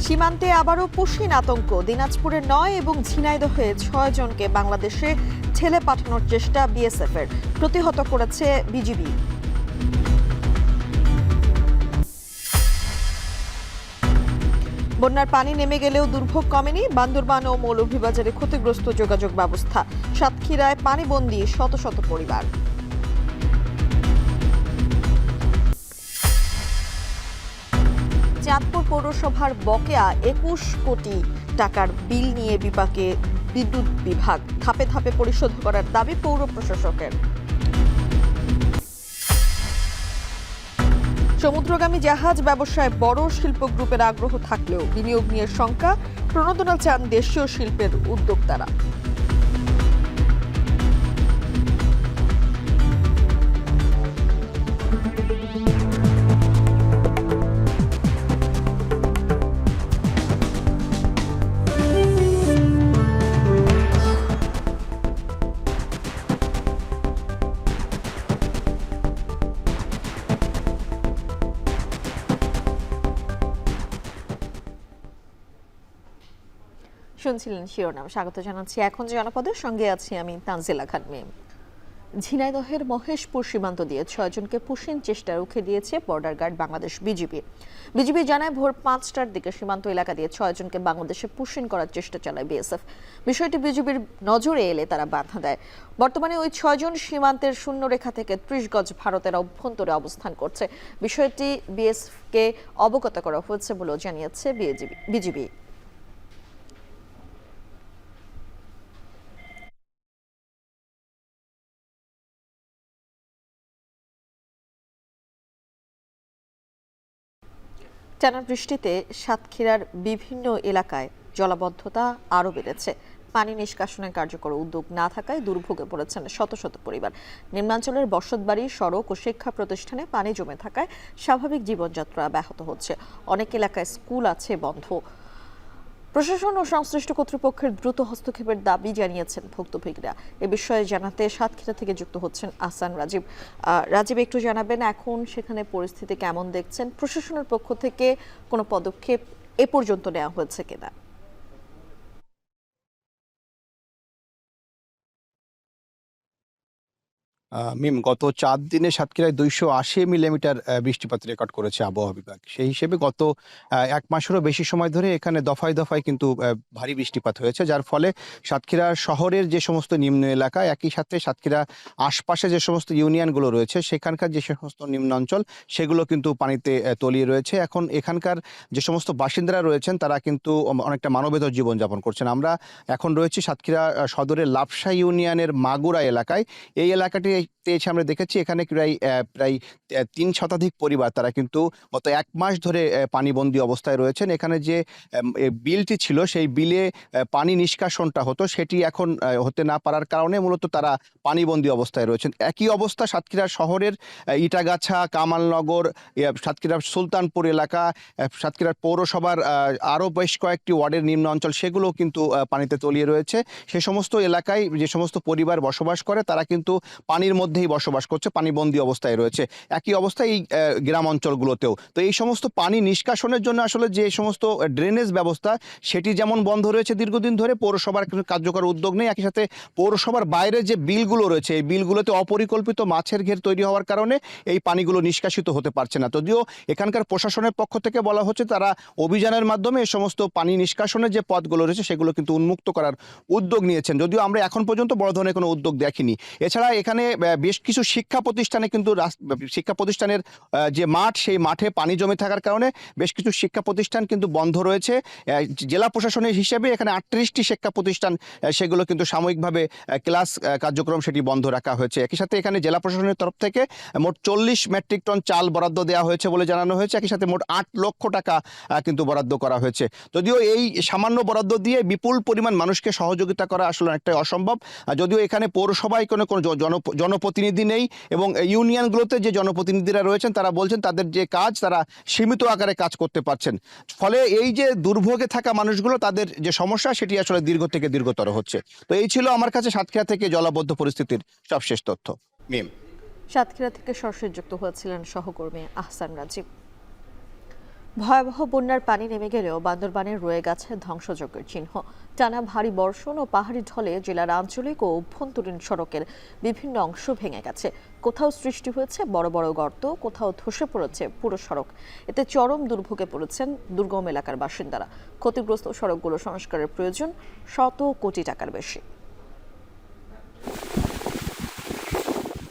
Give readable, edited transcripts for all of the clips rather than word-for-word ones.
সীমান্তে আবারও পুশিন আতঙ্ক। দিনাজপুরে ৯ এবং ঝিনাইদহে ৬ জনকে বাংলাদেশে ঠেলে পাঠানোর চেষ্টা বিএসএফের, প্রতিহত করেছে বিজিবি। বন্যার পানি নেমে গেলেও দুর্ভোগ কমেনি। বান্দরবান ও মৌলভীবাজারে ক্ষতিগ্রস্ত যোগাযোগ ব্যবস্থা। সাতক্ষীরায় পানিবন্দী শত শত পরিবার। চাঁদপুর পৌরসভার বকেয়া ২১ কোটি টাকার বিল নিয়ে বিপাকে বিদ্যুৎ বিভাগ। ধাপে ধাপে পরিশোধ করার দাবি পৌর প্রশাসকের। সমুদ্রগামী জাহাজ ব্যবসায় বড় শিল্প গ্রুপের আগ্রহ থাকলেও বিনিয়োগ নিয়ে শঙ্কা। প্রণোদনা চান দেশীয় শিল্পের উদ্যোক্তারা। শুনছিলেন শিরোনাম। স্বাগত জানাচ্ছি এখন জনপদের সঙ্গে আছি আমি তানজিলা খান মিম। ঝিনাইদহের মহেশপুর সীমান্ত দিয়ে ৬ জনকে পুশিন চেষ্টা রুখে দিয়েছে বর্ডার গার্ড বাংলাদেশ বিজিবি জানায় ভোর ৫টার দিকে সীমান্ত এলাকা দিয়ে ৬ জনকে বাংলাদেশে পুশিন করার চেষ্টা চালায় বিএসএফ। বিষয়টি বিজিবির নজরে এলে তারা বাধা দেয়। বর্তমানে ওই ৬ জন সীমান্তের শূন্যরেখা থেকে ৩০ গজ ভারতের অভ্যন্তরে অবস্থান করছে। বিষয়টি বিএসএফকে অবগত করা হয়েছে বলেও জানিয়েছে বিজিবি। টানা বৃষ্টিতে সাতক্ষীরার বিভিন্ন এলাকায় জলাবদ্ধতা আরও বেড়েছে। পানি নিষ্কাশনের কার্যকর উদ্যোগ না থাকায় দুর্ভোগে পড়েছেন শত শত পরিবার। নিম্নাঞ্চলের বসতবাড়ি, সড়ক ও শিক্ষা প্রতিষ্ঠানে পানি জমে থাকায় স্বাভাবিক জীবনযাত্রা ব্যাহত হচ্ছে। অনেক এলাকায় স্কুল আছে বন্ধ। প্রশাসন ও সংশ্লিষ্ট কর্তৃপক্ষের দ্রুত হস্তক্ষেপের দাবি জানিয়েছেন ভুক্তভোগীরা। এ বিষয়ে জানাতে সাতক্ষীরা থেকে যুক্ত হচ্ছেন আহসান রাজীব, একটু জানাবেন এখন সেখানে পরিস্থিতি কেমন দেখছেন? প্রশাসনের পক্ষ থেকে কোনো পদক্ষেপ এ পর্যন্ত নেওয়া হয়েছে কিনা? মিম, গত ৪ দিনে সাতক্ষীরায় ২৮০ মিলিমিটার বৃষ্টিপাত রেকর্ড করেছে আবহাওয়া বিভাগ। সেই হিসেবে গত ১ মাসেরও বেশি সময় ধরে এখানে দফায় দফায় কিন্তু ভারী বৃষ্টিপাত হয়েছে, যার ফলে সাতক্ষীরা শহরের যে সমস্ত নিম্ন এলাকা, একই সাথে সাতক্ষীরা আশপাশে যে সমস্ত ইউনিয়নগুলো রয়েছে সেখানকার যে সমস্ত নিম্নাঞ্চল সেগুলো কিন্তু পানিতে তলিয়ে রয়েছে। এখন এখানকার যে সমস্ত বাসিন্দারা রয়েছেন তারা কিন্তু অনেকটা মানবেতর জীবনযাপন করছেন। আমরা এখন রয়েছি সাতক্ষীরা সদরের লাপসা ইউনিয়নের মাগুরা এলাকায়। এই এলাকাটি আমরা দেখেছি এখানে প্রায় ৩ শতাধিক পরিবার তারা কিন্তু গত ১ মাস ধরে পানিবন্দী অবস্থায় রয়েছেন। এখানে যে বিলটি ছিল সেই বিলে পানি নিষ্কাশনটা হতো সেটি এখন হতে না পারার কারণে মূলত তারা পানিবন্দী অবস্থায় রয়েছেন। একই অবস্থা সাতক্ষীরা শহরের ইটাগাছা, কামালনগর, সাতক্ষীরা সুলতানপুর এলাকা, সাতক্ষীরা পৌরসভার আরও বেশ কয়েকটি ওয়ার্ডের নিম্ন অঞ্চল সেগুলো কিন্তু পানিতে তলিয়ে রয়েছে। সে সমস্ত এলাকায় যে সমস্ত পরিবার বসবাস করে তারা কিন্তু পানির মধ্যেই বসবাস করছে, পানিবন্দী অবস্থায় রয়েছে। একই অবস্থায় এই গ্রাম অঞ্চলগুলোতেও। তো এই সমস্ত পানি নিষ্কাশনের জন্য আসলে যে সমস্ত ড্রেনেজ ব্যবস্থা সেটি যেমন বন্ধ রয়েছে দীর্ঘদিন ধরে, পৌরসভার কার্যকর উদ্যোগ নেই। একই সাথে পৌরসভার বাইরে যে বিলগুলো রয়েছে এই বিলগুলোতে অপরিকল্পিত মাছের ঘের তৈরি হওয়ার কারণে এই পানিগুলো নিষ্কাশিত হতে পারছে না। যদিও এখানকার প্রশাসনের পক্ষ থেকে বলা হচ্ছে তারা অভিযানের মাধ্যমে এই সমস্ত পানি নিষ্কাশনের যে পথগুলো রয়েছে সেগুলো কিন্তু উন্মুক্ত করার উদ্যোগ নিয়েছেন, যদিও আমরা এখন পর্যন্ত বড় ধরনের কোনো উদ্যোগ দেখিনি। এছাড়া এখানে বেশ কিছু শিক্ষা প্রতিষ্ঠানে কিন্তু শিক্ষা প্রতিষ্ঠানের যে মাঠ সেই মাঠে পানি জমে থাকার কারণে বেশ কিছু শিক্ষা প্রতিষ্ঠান কিন্তু বন্ধ রয়েছে। জেলা প্রশাসনের হিসেবে এখানে ৩৮টি শিক্ষা প্রতিষ্ঠান সেগুলো কিন্তু সাময়িকভাবে ক্লাস কার্যক্রম সেটি বন্ধ রাখা হয়েছে। একই সাথে এখানে জেলা প্রশাসনের তরফ থেকে মোট ৪০ মেট্রিক টন চাল বরাদ্দ দেওয়া হয়েছে বলে জানানো হয়েছে। একই সাথে মোট ৮ লক্ষ টাকা কিন্তু বরাদ্দ করা হয়েছে। যদিও এই সামান্য বরাদ্দ দিয়ে বিপুল পরিমাণ মানুষকে সহযোগিতা করা আসলে অনেকটাই অসম্ভব। যদিও এখানে পৌরসভায় কোনো জনপ্রতিনিধি নেই এবং ইউনিয়নগুলোতে যে জনপ্রতিনিধিরা রয়েছেন তারা বলছেন তাদের যে কাজ তারা সীমিত আকারে কাজ করতে পারছেন। ফলে এই যে দুর্ভোগে থাকা মানুষগুলো তাদের যে সমস্যা সেটি আসলে দীর্ঘ থেকে দীর্ঘতর হচ্ছে। তো এই ছিল আমার কাছে সাতক্ষীরা থেকে জলাবদ্ধ পরিস্থিতির সবশেষ তথ্য। মিম, সাতক্ষীরা থেকে সরাসরি যুক্ত হয়েছিলেন সহকর্মী আহসান রাজীব। ভয়াবহ বন্যার পানি নেমে গেলেও বান্দরবানে রয়ে গেছে ধ্বংসযজ্ঞের চিহ্ন। টানা ভারী বর্ষণ ও পাহাড়ি ঢলে জেলার আঞ্চলিক ও অভ্যন্তরীণ সড়কের বিভিন্ন অংশ ভেঙে গেছে। কোথাও সৃষ্টি হয়েছে বড় বড় গর্ত, কোথাও ধসে পড়েছে পুরো সড়ক। এতে চরম দুর্ভোগে পড়েছেন দুর্গম এলাকার বাসিন্দারা। ক্ষতিগ্রস্ত সড়কগুলো সংস্কারের প্রয়োজন শত কোটি টাকার বেশি।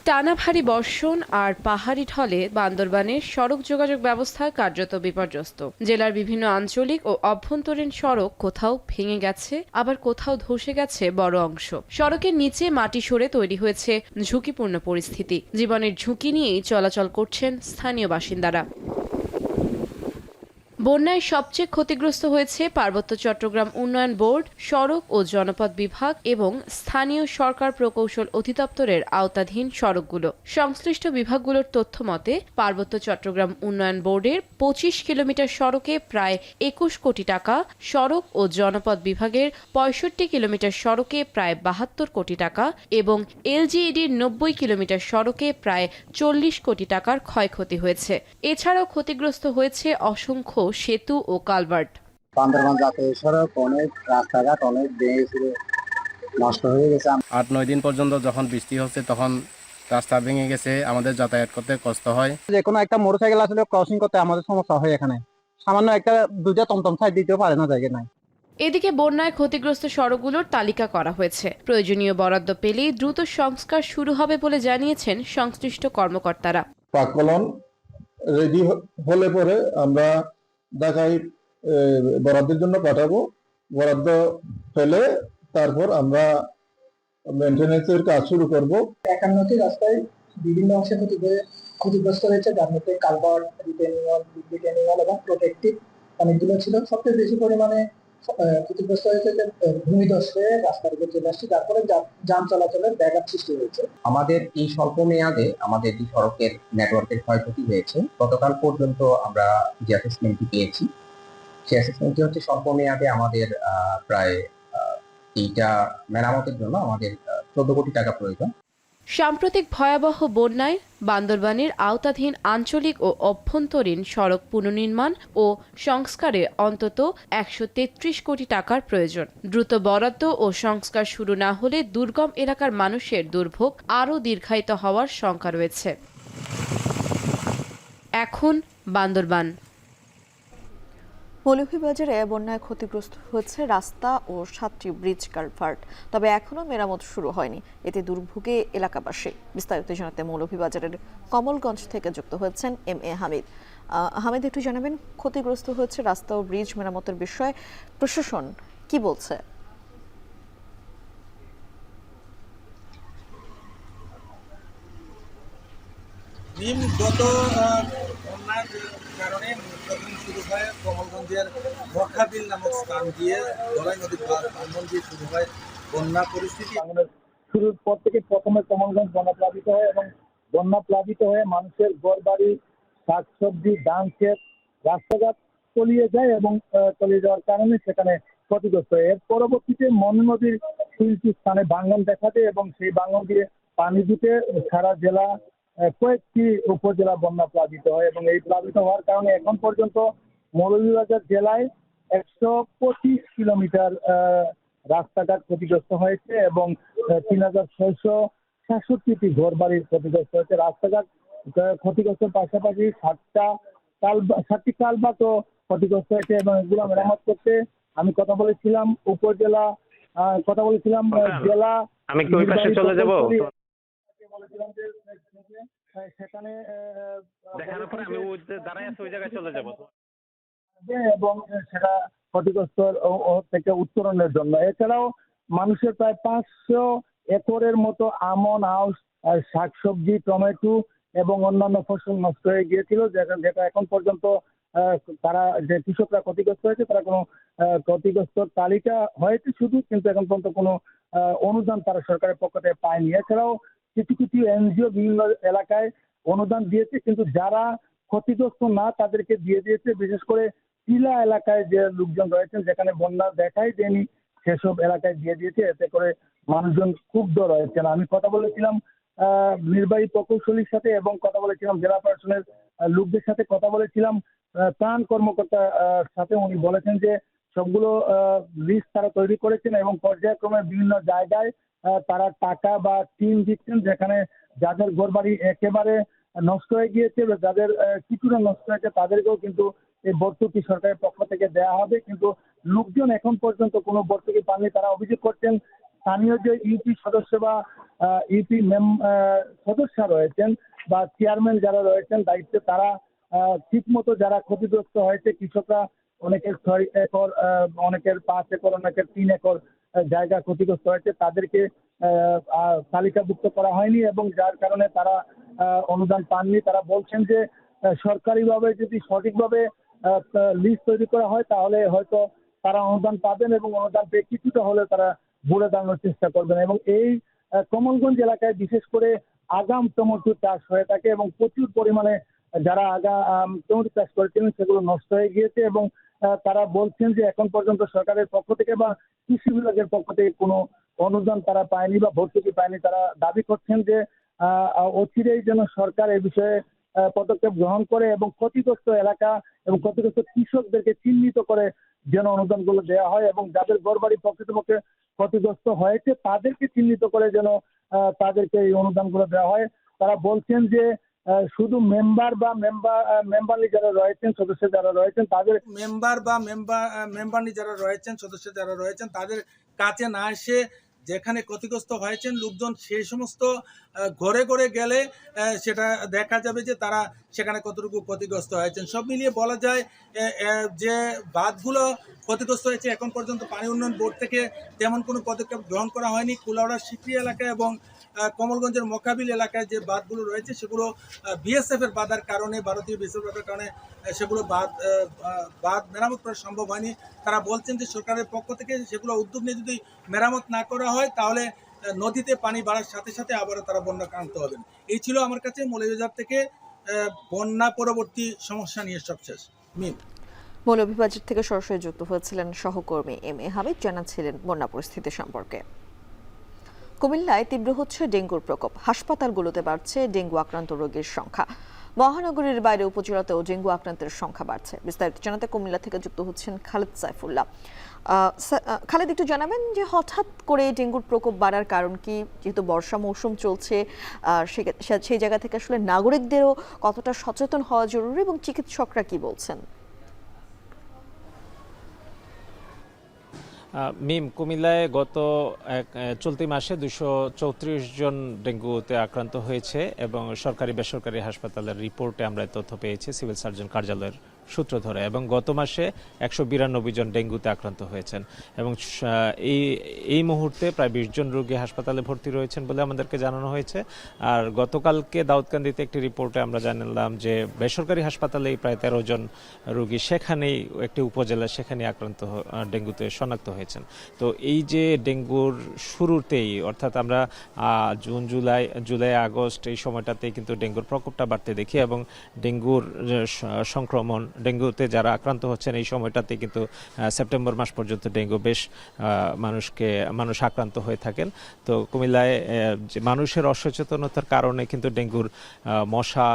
টানা ভারী বর্ষণ আর পাহাড়ি ঢলে বান্দরবানের সড়ক যোগাযোগ ব্যবস্থা কার্যত বিপর্যস্ত। জেলার বিভিন্ন আঞ্চলিক ও অভ্যন্তরীণ সড়ক কোথাও ভেঙে গেছে, আবার কোথাও ধসে গেছে বড় অংশ। সড়কের নিচে মাটি সরে তৈরি হয়েছে ঝুঁকিপূর্ণ পরিস্থিতি। জীবনের ঝুঁকি নিয়েই চলাচল করছেন স্থানীয় বাসিন্দারা। বন্যায় সবচেয়ে ক্ষতিগ্রস্ত হয়েছে পার্বত্য চট্টগ্রাম উন্নয়ন বোর্ড, সড়ক ও জনপথ বিভাগ এবং স্থানীয় সরকার প্রকৌশল অধিদপ্তরের আওতাধীন সড়কগুলো। সংশ্লিষ্ট বিভাগগুলোর তথ্য মতে পার্বত্য চট্টগ্রাম উন্নয়ন বোর্ডের ২৫ কিলোমিটার সড়কে প্রায় ২১ কোটি টাকা, সড়ক ও জনপথ বিভাগের ৬৫ কিলোমিটার সড়কে প্রায় ৭২ কোটি টাকা এবং এলজিইডির ৯০ কিলোমিটার সড়কে প্রায় ৪০ কোটি টাকার ক্ষয়ক্ষতি হয়েছে। এছাড়াও ক্ষতিগ্রস্ত হয়েছে অসংখ্য সেতু ও কালভার্ট। বান্দরবান জাতীয় সড়ক অনেক রাস্তাঘাট অনেক ভেঙে নষ্ট হয়ে গেছে। ৮-৯ দিন পর্যন্ত যখন বৃষ্টি হচ্ছে তখন রাস্তা ভেঙে গেছে, আমাদের যাতায়াত করতে কষ্ট হয়। যে কোনো একটা মোটরসাইকেল আসলে ক্রসিং করতে আমাদের সমস্যা হয়। এখানে সামান্য একটা দুইটা টমটম সাইড দিতেও পারে না, জায়গা নাই। এদিকে বন্যায় ক্ষতিগ্রস্ত সড়কগুলোর তালিকা করা হয়েছে। প্রয়োজনীয় বরাদ্দ পেলেই দ্রুত সংস্কার শুরু হবে বলে জানিয়েছেন সংশ্লিষ্ট কর্মকর্তারা। প্রাক্কলন রেডি হলে পরে আমরা ঢাকায় বরাদ্দের জন্য পাঠাবো। বরাদ্দ পেলে তারপর আমরা মেনটেন্যান্সের কাজ শুরু করব। ৫১টি রাস্তায় বিভিন্ন অংশে ক্ষতিগ্রস্ত হয়েছে, যার মধ্যে কালভার্ট, রিটেনিং ওয়াল এবং প্রোটেক্টিভ অনেকগুলো ছিল। সবচেয়ে বেশি পরিমাণে ক্ষতিগ্রস্ত হয়েছে যে ভূমিধস হয়ে রাস্তার উপর চলে আসছে, যার ফলে যান চলাচলের ব্যাঘাত সৃষ্টি হয়েছে। আমাদের এই স্বল্প মেয়াদে আমাদের যে সড়কের নেটওয়ার্কের ক্ষয়ক্ষতি হয়েছে, গতকাল পর্যন্ত আমরা যে অ্যাসেসমেন্টটি পেয়েছি, সেই অ্যাসেসমেন্টটি হচ্ছে স্বল্প মেয়াদে আমাদের প্রায় এইটা মেরামতের জন্য আমাদের ১৪ কোটি টাকা প্রয়োজন। সাম্প্রতিক ভয়াবহ বন্যায় বান্দরবানের আওতাধীন আঞ্চলিক ও অভ্যন্তরীণ সড়ক পুনর্নির্মাণ ও সংস্কারে অন্তত ১৩৩ কোটি টাকার প্রয়োজন। দ্রুত বরাদ্দ ও সংস্কার শুরু না হলে দুর্গম এলাকার মানুষের দুর্ভোগ আরও দীর্ঘায়িত হওয়ার শঙ্কা রয়েছে। এখন বান্দরবান। মৌলভীবাজারে বন্যায় ক্ষতিগ্রস্ত হয়েছে রাস্তা ও ৭টি ব্রিজ কালভার্ট, তবে এখনো মেরামত শুরু হয়নি। এতে দুর্ভোগে এলাকাবাসী। বিস্তারিত জানাতে মৌলভীবাজারের কমলগঞ্জ থেকে যুক্ত হয়েছেন MA হামিদ। হামিদ, একটু জানাবেন, ক্ষতিগ্রস্ত হয়েছে রাস্তা ও ব্রিজ মেরামতের বিষয়ে প্রশাসন কি বলছে? গত বন্যার কারণে শুরু হয় কমলগঞ্জের বরখাবিল নামক স্থান দিয়ে গড়াই নদীর বাঁধন দিয়ে শুরু হয় বন্যা পরিস্থিতি। শুরুর পর থেকে প্রথমে কমলগঞ্জ বন্যা প্লাবিত হয় এবং বন্যা প্লাবিত হয়ে মানুষের ঘরবাড়ি, শাকসবজি, ধান ক্ষেত, রাস্তাঘাট তলিয়ে যায় এবং তলিয়ে যাওয়ার কারণে সেখানে ক্ষতিগ্রস্ত হয়। এর পরবর্তীতে মনু নদীর 3টি স্থানে ভাঙন দেখা দেয় এবং সেই ভাঙন দিয়ে পানি দিতে সারা জেলা কয়েকটি উপজেলা বন্যা প্লাবিত হয় এবং এই প্লাবিত হওয়ার কারণে এখন পর্যন্ত মৌলভীবাজার জেলায় ১২৫ কিলোমিটার রাস্তাঘাট ক্ষতিগ্রস্ত হয়েছে এবং ৩,৬৬৭টি ঘর বাড়ির ক্ষতিগ্রস্ত হয়েছে। রাস্তাঘাট ক্ষতিগ্রস্তের পাশাপাশি 7টি কালভার্টও ক্ষতিগ্রস্ত হয়েছে এবং এগুলো মেরামত করতে আমি কথা বলেছিলাম জেলা আমি কি ওই পাশে চলে যাব? বলেছিলাম যে সেখানে দেখানোর পরে আমি ওই যে দাঁড়ায় আছে ওই জায়গায় চলে যাব এবং সেটা ক্ষতিগ্রস্ত থেকে উত্তরণের জন্য। এছাড়াও মানুষের প্রায় 500 একরের মতো আমন, আউশ, শাকসবজি, টমেটো এবং অন্যান্য ফসল নষ্ট হয়ে গিয়েছিল, যেটা এখন পর্যন্ত তারা যে কৃষকরা ক্ষতিগ্রস্ত হয়েছে তারা কোনো ক্ষতিগ্রস্ত তালিকা হয়েছে শুধু, কিন্তু এখন পর্যন্ত কোনো অনুদান তারা সরকারের পক্ষ থেকে পায়নি। এছাড়াও কিছু কিছু এনজিও বিভিন্ন এলাকায় অনুদান দিয়েছে, কিন্তু যারা ক্ষতিগ্রস্ত না তাদেরকে দিয়ে দিয়েছে। বিশেষ করে টিলা এলাকায় যে লোকজন রয়েছেন, যেখানে বন্যা দেখাই দেয়নি, সেসব এলাকায় দিয়ে দিয়েছে। এতে করে মানুষজন ক্ষুব্ধ রয়েছেন। আমি কথা বলেছিলাম নির্বাহী প্রকৌশলীর সাথে এবং কথা বলেছিলাম জেলা প্রশাসনের লোকদের সাথে কথা বলেছিলাম। ত্রাণ কর্মকর্তার সাথে উনি বলেছেন যে সবগুলো লিস্ট তারা তৈরি করেছেন এবং পর্যায়ক্রমে বিভিন্ন জায়গায় তারা টাকা বা টিম দিচ্ছেন, যেখানে যাদের ঘরবাড়ি একেবারে নষ্ট হয়ে গিয়েছে বা যাদের কিছুটা নষ্ট হয়েছে তাদেরকেও কিন্তু এই ভর্তুকি সরকারের পক্ষ থেকে দেওয়া হবে। কিন্তু লোকজন এখন পর্যন্ত কোনো ভর্তুকি পাননি। তারা অভিযোগ করছেন স্থানীয় যে ইউপি সদস্য বা ইউপি সদস্য রয়েছেন বা চেয়ারম্যান যারা রয়েছেন দায়িত্বে, তারা ঠিক মতো যারা ক্ষতিগ্রস্ত হয়েছে, কৃষকরা অনেকের 6 একর, অনেকের 5 একর, অনেকের 3 একর জায়গা ক্ষতিগ্রস্ত হয়েছে, তাদেরকে তালিকাভুক্ত করা হয়নি এবং যার কারণে তারা অনুদান পাননি। তারা বলছেন যে সরকারিভাবে যদি সঠিকভাবে লিস্ট তৈরি করা হয় তাহলে হয়তো তারা অনুদান পাবেন এবং অনুদান পেয়ে কিছুটা হলে তারা ঘুরে দাঁড়ানোর চেষ্টা করবেন। এবং এই কমলগঞ্জ এলাকায় বিশেষ করে আগাম টমেটো চাষ হয়ে থাকে এবং প্রচুর পরিমাণে যারা টমেটো চাষ করেছিলেন সেগুলো নষ্ট হয়ে গিয়েছে এবং তারা বলছেন যে এখন পর্যন্ত সরকারের পক্ষ থেকে বা কৃষি বিভাগের পক্ষ থেকে কোনো অনুদান তারা পায়নি বা ভর্তুকি পায়নি। তারা দাবি করছেন যে অচিরেই যেন সরকার এই বিষয়ে পদক্ষেপ গ্রহণ করে এবং ক্ষতিগ্রস্ত এলাকা এবং ক্ষতিগ্রস্ত কৃষকদেরকে চিহ্নিত করে যেন অনুদানগুলো দেওয়া হয় এবং যাদের ঘরবাড়ি প্রকৃতপক্ষে ক্ষতিগ্রস্ত হয়েছে তাদেরকে চিহ্নিত করে যেন তাদেরকে এই অনুদানগুলো দেওয়া হয়। তারা বলছেন যে শুধু মেম্বারলি যারা রয়েছেন, সদস্য যারা রয়েছেন, তাদের মেম্বারনি যারা রয়েছেন, সদস্য যারা রয়েছেন, তাদের কাছে না এসে যেখানে ক্ষতিগ্রস্ত হয়েছেন লোকজন সেই সমস্ত ঘরে ঘরে গেলে সেটা দেখা যাবে যে তারা সেখানে কতটুকু ক্ষতিগ্রস্ত হয়েছেন। সব মিলিয়ে বলা যায় যে বাঁধগুলো ক্ষতিগ্রস্ত হয়েছে, এখন পর্যন্ত পানি উন্নয়ন বোর্ড থেকে তেমন কোনো পদক্ষেপ গ্রহণ করা হয়নি। কুলাউড়ার সিকরি এলাকায় এবং কমলগঞ্জের মোকাবিল এলাকায় যে বাঁধগুলো রয়েছে সেগুলো বিএসএফ এর বাধার কারণে, ভারতীয় বিএসএফ এর কারণে সেগুলো বাঁধ মেরামত করা সম্ভব হয়নি। তারা বলছেন যে সরকারের পক্ষ থেকে সেগুলো উদ্যোগ নিয়ে যদি মেরামত না করা হয় তাহলে নদীতে পানি বাড়ার সাথে সাথে আবারও তারা বন্যাক্রান্ত হবেন। এই ছিল আমার কাছে মৌলভীবাজার থেকে বন্যা পরবর্তী সমস্যা নিয়ে সবশেষ। মৌলভীবাজার থেকে সরাসরি যুক্ত হয়েছিলেন সহকর্মী এম.এ. হামিদ, জানাচ্ছিলেন বন্যা পরিস্থিতি সম্পর্কে। কুমিল্লায় তীব্র হচ্ছে ডেঙ্গুর প্রকোপ, হাসপাতালগুলোতে বাড়ছে ডেঙ্গু আক্রান্ত রোগীর সংখ্যা। মহানগরীর বাইরে উপজেলাতেও ডেঙ্গু আক্রান্তের সংখ্যা বাড়ছে। বিস্তারিত জানাতে কুমিল্লা থেকে যুক্ত হচ্ছেন খালেদ সাইফুল্লাহ। খালেদ, একটু জানাবেন যে হঠাৎ করে ডেঙ্গুর প্রকোপ বাড়ার কারণ কি? যেহেতু বর্ষা মৌসুম চলছে, সেই জায়গা থেকে আসলে নাগরিকদেরও কতটা সচেতন হওয়া জরুরি এবং চিকিৎসকরা কি বলছেন? কুমিল্লায় গত চলতি মাসে 234 জন ডেঙ্গুতে আক্রান্ত হয়েছে এবং সরকারি বেসরকারি হাসপাতালের রিপোর্টে আমরা তথ্য পেয়েছি সিভিল সার্জন কার্যালয়ের সূত্র ধরে, এবং গত মাসে 192 জন ডেঙ্গুতে আক্রান্ত হয়েছেন এবং এই মুহূর্তে প্রায় 20 জন রোগী হাসপাতালে ভর্তি রয়েছেন বলে আমাদেরকে জানানো হয়েছে। আর গতকালকে দাউদকান্দিতে একটি রিপোর্টে আমরা জানলাম যে বেসরকারি হাসপাতালেই প্রায় 13 জন রোগী সেখানেই একটি উপজেলা সেখানে আক্রান্ত ডেঙ্গুতে শনাক্ত হয়েছেন। তো এই যে ডেঙ্গুর শুরুতেই, অর্থাৎ আমরা জুন জুলাই আগস্ট এই সময়টাতেই কিন্তু ডেঙ্গুর প্রকোপটা বাড়তে দেখি এবং ডেঙ্গুর সংক্রমণ, ডেঙ্গুতে যারা আক্রান্ত হচ্ছেন এই সময়টাতে কিন্তু সেপ্টেম্বর মাস পর্যন্ত ডেঙ্গু বেশ মানুষ আক্রান্ত হয়ে থাকেন। তো কুমিল্লায় মানুষের অসচেতনতার কারণে কিন্তু ডেঙ্গুর মশা